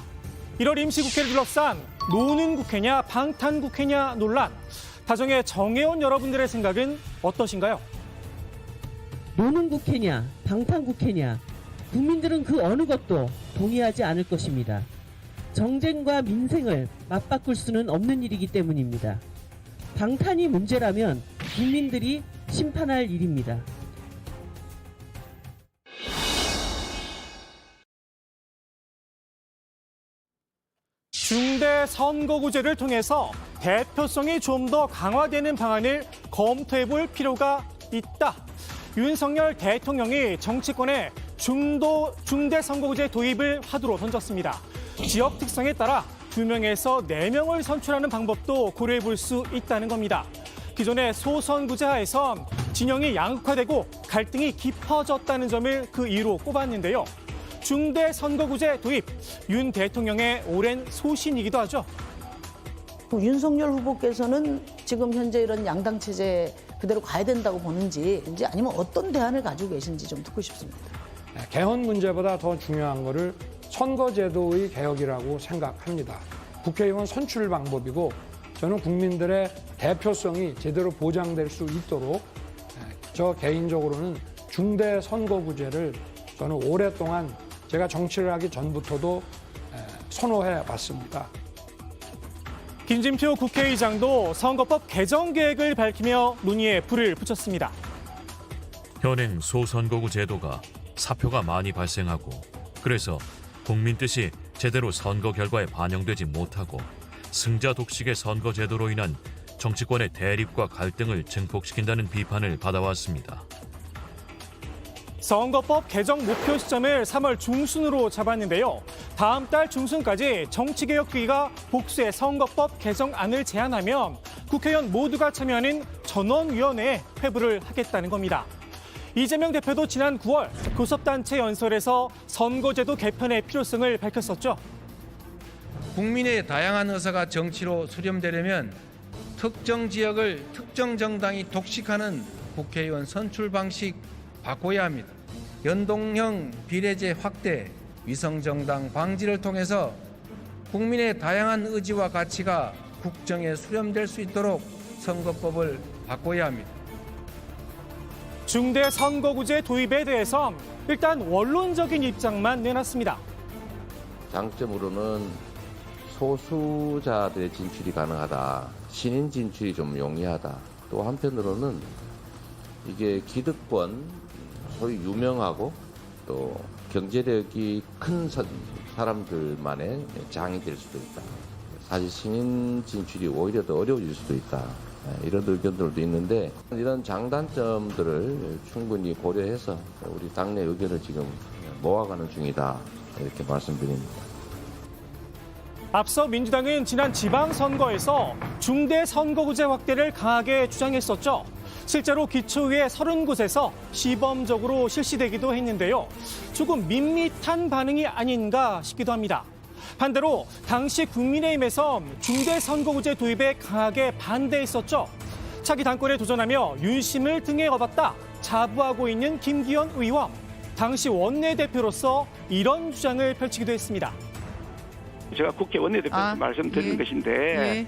1월 임시국회를 둘러싼 노는 국회냐 방탄 국회냐 논란. 다정의 정혜원 여러분들의 생각은 어떠신가요? 노는 국회냐 방탄 국회냐 국민들은 그 어느 것도 동의하지 않을 것입니다. 정쟁과 민생을 맞바꿀 수는 없는 일이기 때문입니다. 방탄이 문제라면 국민들이 심판할 일입니다. 중대선거구제를 통해서 대표성이 좀 더 강화되는 방안을 검토해볼 필요가 있다. 윤석열 대통령이 정치권에 중대선거구제 도입을 화두로 던졌습니다. 지역 특성에 따라 2명에서 4명을 선출하는 방법도 고려해볼 수 있다는 겁니다. 기존의 소선구제 하에선 진영이 양극화되고 갈등이 깊어졌다는 점을 그 이유로 꼽았는데요. 중대선거구제 도입, 윤 대통령의 오랜 소신이기도 하죠. 윤석열 후보께서는 지금 현재 이런 양당 체제 그대로 가야 된다고 보는지 아니면 어떤 대안을 가지고 계신지 좀 듣고 싶습니다. 개헌 문제보다 더 중요한 거를 선거제도의 개혁이라고 생각합니다. 국회의원 선출 방법이고 저는 국민들의 대표성이 제대로 보장될 수 있도록 저 개인적으로는 중대선거구제를 저는 오랫동안 제가 정치를 하기 전부터도 선호해 왔습니다. 김진표 국회의장도 선거법 개정 계획을 밝히며 논의에 불을 붙였습니다. 현행 소선거구 제도가 사표가 많이 발생하고 그래서 국민 뜻이 제대로 선거 결과에 반영되지 못하고 승자 독식의 선거 제도로 인한 정치권의 대립과 갈등을 증폭시킨다는 비판을 받아왔습니다. 선거법 개정 목표 시점을 3월 중순으로 잡았는데요. 다음 달 중순까지 정치개혁위가 복수의 선거법 개정안을 제안하면 국회의원 모두가 참여하는 전원위원회에 회부를 하겠다는 겁니다. 이재명 대표도 지난 9월 교섭단체 연설에서 선거제도 개편의 필요성을 밝혔었죠. 국민의 다양한 의사가 정치로 수렴되려면 특정 지역을 특정 정당이 독식하는 국회의원 선출 방식 바꿔야 합니다. 연동형 비례제 확대, 위성정당 방지를 통해서 국민의 다양한 의지와 가치가 국정에 수렴될 수 있도록 선거법을 바꿔야 합니다. 중대선거구제 도입에 대해선 일단 원론적인 입장만 내놨습니다. 장점으로는 소수자들의 진출이 가능하다. 신인 진출이 좀 용이하다. 또 한편으로는 이게 기득권, 소위 유명하고 또 경제력이 큰 사람들만의 장이 될 수도 있다. 사실 신인 진출이 오히려 더 어려워질 수도 있다. 이런 의견들도 있는데 이런 장단점들을 충분히 고려해서 우리 당내 의견을 지금 모아가는 중이다 이렇게 말씀드립니다. 앞서 민주당은 지난 지방선거에서 중대 선거구제 확대를 강하게 주장했었죠. 실제로 기초의회 30곳에서 시범적으로 실시되기도 했는데요. 조금 밋밋한 반응이 아닌가 싶기도 합니다. 반대로 당시 국민의힘에서 중대 선거구제 도입에 강하게 반대했었죠. 차기 당권에 도전하며 윤심을 등에 업었다 자부하고 있는 김기현 의원. 당시 원내대표로서 이런 주장을 펼치기도 했습니다. 제가 국회 원내대표한테 말씀드린 것인데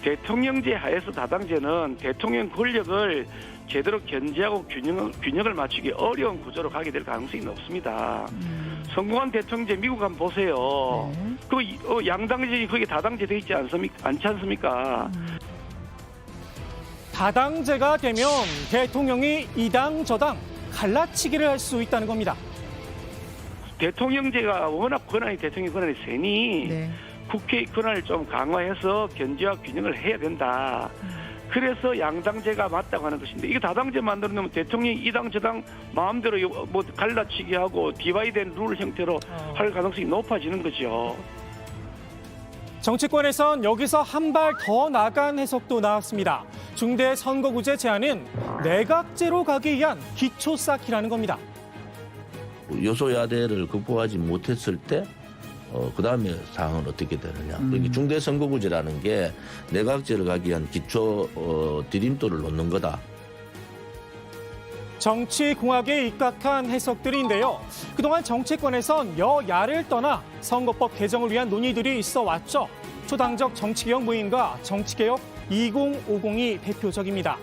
대통령제 하에서 다당제는 대통령 권력을 제대로 견제하고 균형을 맞추기 어려운 구조로 가게 될 가능성이 높습니다. 성공한 대통령제 미국 한번 보세요. 그 양당제 거기 다당제 돼 있지 않습니까? 다당제가 되면 대통령이 이당 저당 갈라치기를 할 수 있다는 겁니다. 대통령제가 워낙 대통령 권한이 세니 국회의 권한을 좀 강화해서 견제와 균형을 해야 된다. 그래서 양당제가 맞다고 하는 것인데 이게 다당제 만들어놓으면 대통령이 이당 저당 마음대로 뭐 갈라치기 하고 디바이드된 룰 형태로 할 가능성이 높아지는 거죠. 정치권에선 여기서 한 발 더 나간 해석도 나왔습니다. 중대 선거구제 제안은 내각제로 가기 위한 기초 쌓기라는 겁니다. 여소야대를 극복하지 못했을 때 그 다음에 상황은 어떻게 되느냐. 그러니까 중대선거구제라는 게 내각제를 가기 위한 기초 디딤돌을 놓는 거다. 정치공학에 입각한 해석들인데요. 그동안 정치권에선 여야를 떠나 선거법 개정을 위한 논의들이 있어 왔죠. 초당적 정치개혁 모임과 정치개혁 2050이 대표적입니다.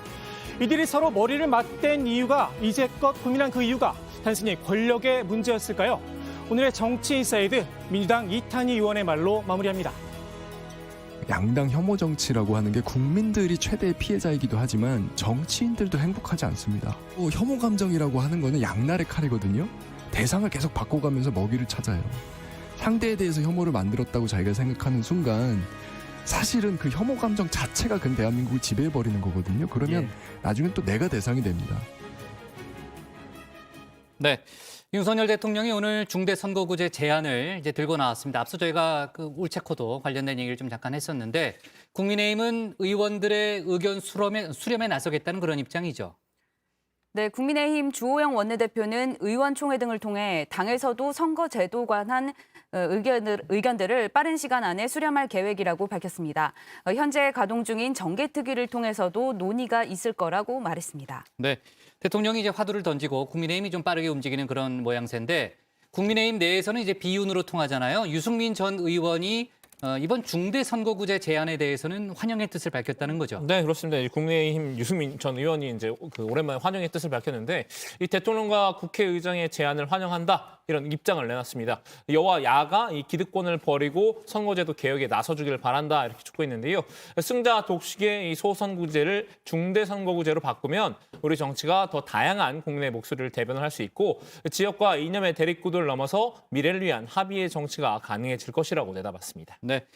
이들이 서로 머리를 맞댄 이유가 이제껏 고민한 그 이유가 단순히 권력의 문제였을까요? 오늘의 정치인사이드 민주당 이탄희 의원의 말로 마무리합니다. 양당 혐오 정치라고 하는 게 국민들이 최대의 피해자이기도 하지만 정치인들도 행복하지 않습니다. 혐오 감정이라고 하는 거는 양날의 칼이거든요. 대상을 계속 바꿔가면서 먹이를 찾아요. 상대에 대해서 혐오를 만들었다고 자기가 생각하는 순간 사실은 그 혐오 감정 자체가 그 대한민국을 지배해버리는 거거든요. 그러면 나중엔 또 내가 대상이 됩니다. 네. 윤석열 대통령이 오늘 중대선거구제 제안을 이제 들고 나왔습니다. 앞서 저희가 그 울체코도 관련된 얘기를 좀 잠깐 했었는데 국민의힘은 의원들의 의견 수렴에 나서겠다는 그런 입장이죠. 네, 국민의힘 주호영 원내대표는 의원총회 등을 통해 당에서도 선거제도 관한 의견들을 빠른 시간 안에 수렴할 계획이라고 밝혔습니다. 현재 가동 중인 정개특위를 통해서도 논의가 있을 거라고 말했습니다. 네, 대통령이 이제 화두를 던지고 국민의힘이 좀 빠르게 움직이는 그런 모양새인데 국민의힘 내에서는 이제 비윤으로 통하잖아요. 유승민 전 의원이 이번 중대선거구제 제안에 대해서는 환영의 뜻을 밝혔다는 거죠. 네, 그렇습니다. 국민의힘 유승민 전 의원이 이제 오랜만에 환영의 뜻을 밝혔는데 이 대통령과 국회의장의 제안을 환영한다 이런 입장을 내놨습니다. 여와 야가 이 기득권을 버리고 선거제도 개혁에 나서주기를 바란다 이렇게 촉구했는데요. 승자 독식의 이 소선구제를 중대선거구제로 바꾸면 우리 정치가 더 다양한 국민의 목소리를 대변할 수 있고 지역과 이념의 대립구도를 넘어서 미래를 위한 합의의 정치가 가능해질 것이라고 내다봤습니다. 네.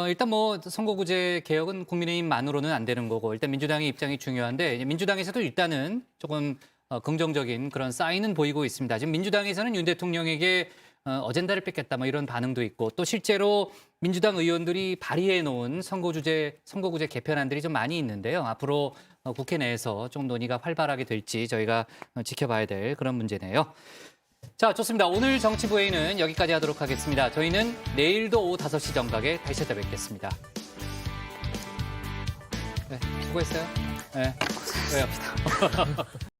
일단 뭐 선거구제 개혁은 국민의힘만으로는 안 되는 거고 일단 민주당의 입장이 중요한데 민주당에서도 일단은 조금 긍정적인 그런 사인은 보이고 있습니다. 지금 민주당에서는 윤 대통령에게 어젠다를 뺏겠다 뭐 이런 반응도 있고 또 실제로 민주당 의원들이 발의해 놓은 선거구제 개편안들이 좀 많이 있는데요. 앞으로 국회 내에서 좀 논의가 활발하게 될지 저희가 지켜봐야 될 그런 문제네요. 자, 좋습니다. 오늘 정치부회의는 여기까지 하도록 하겠습니다. 저희는 내일도 오후 5시 정각에 다시 찾아뵙겠습니다. 네, 수고했어요. 네, 수고해요.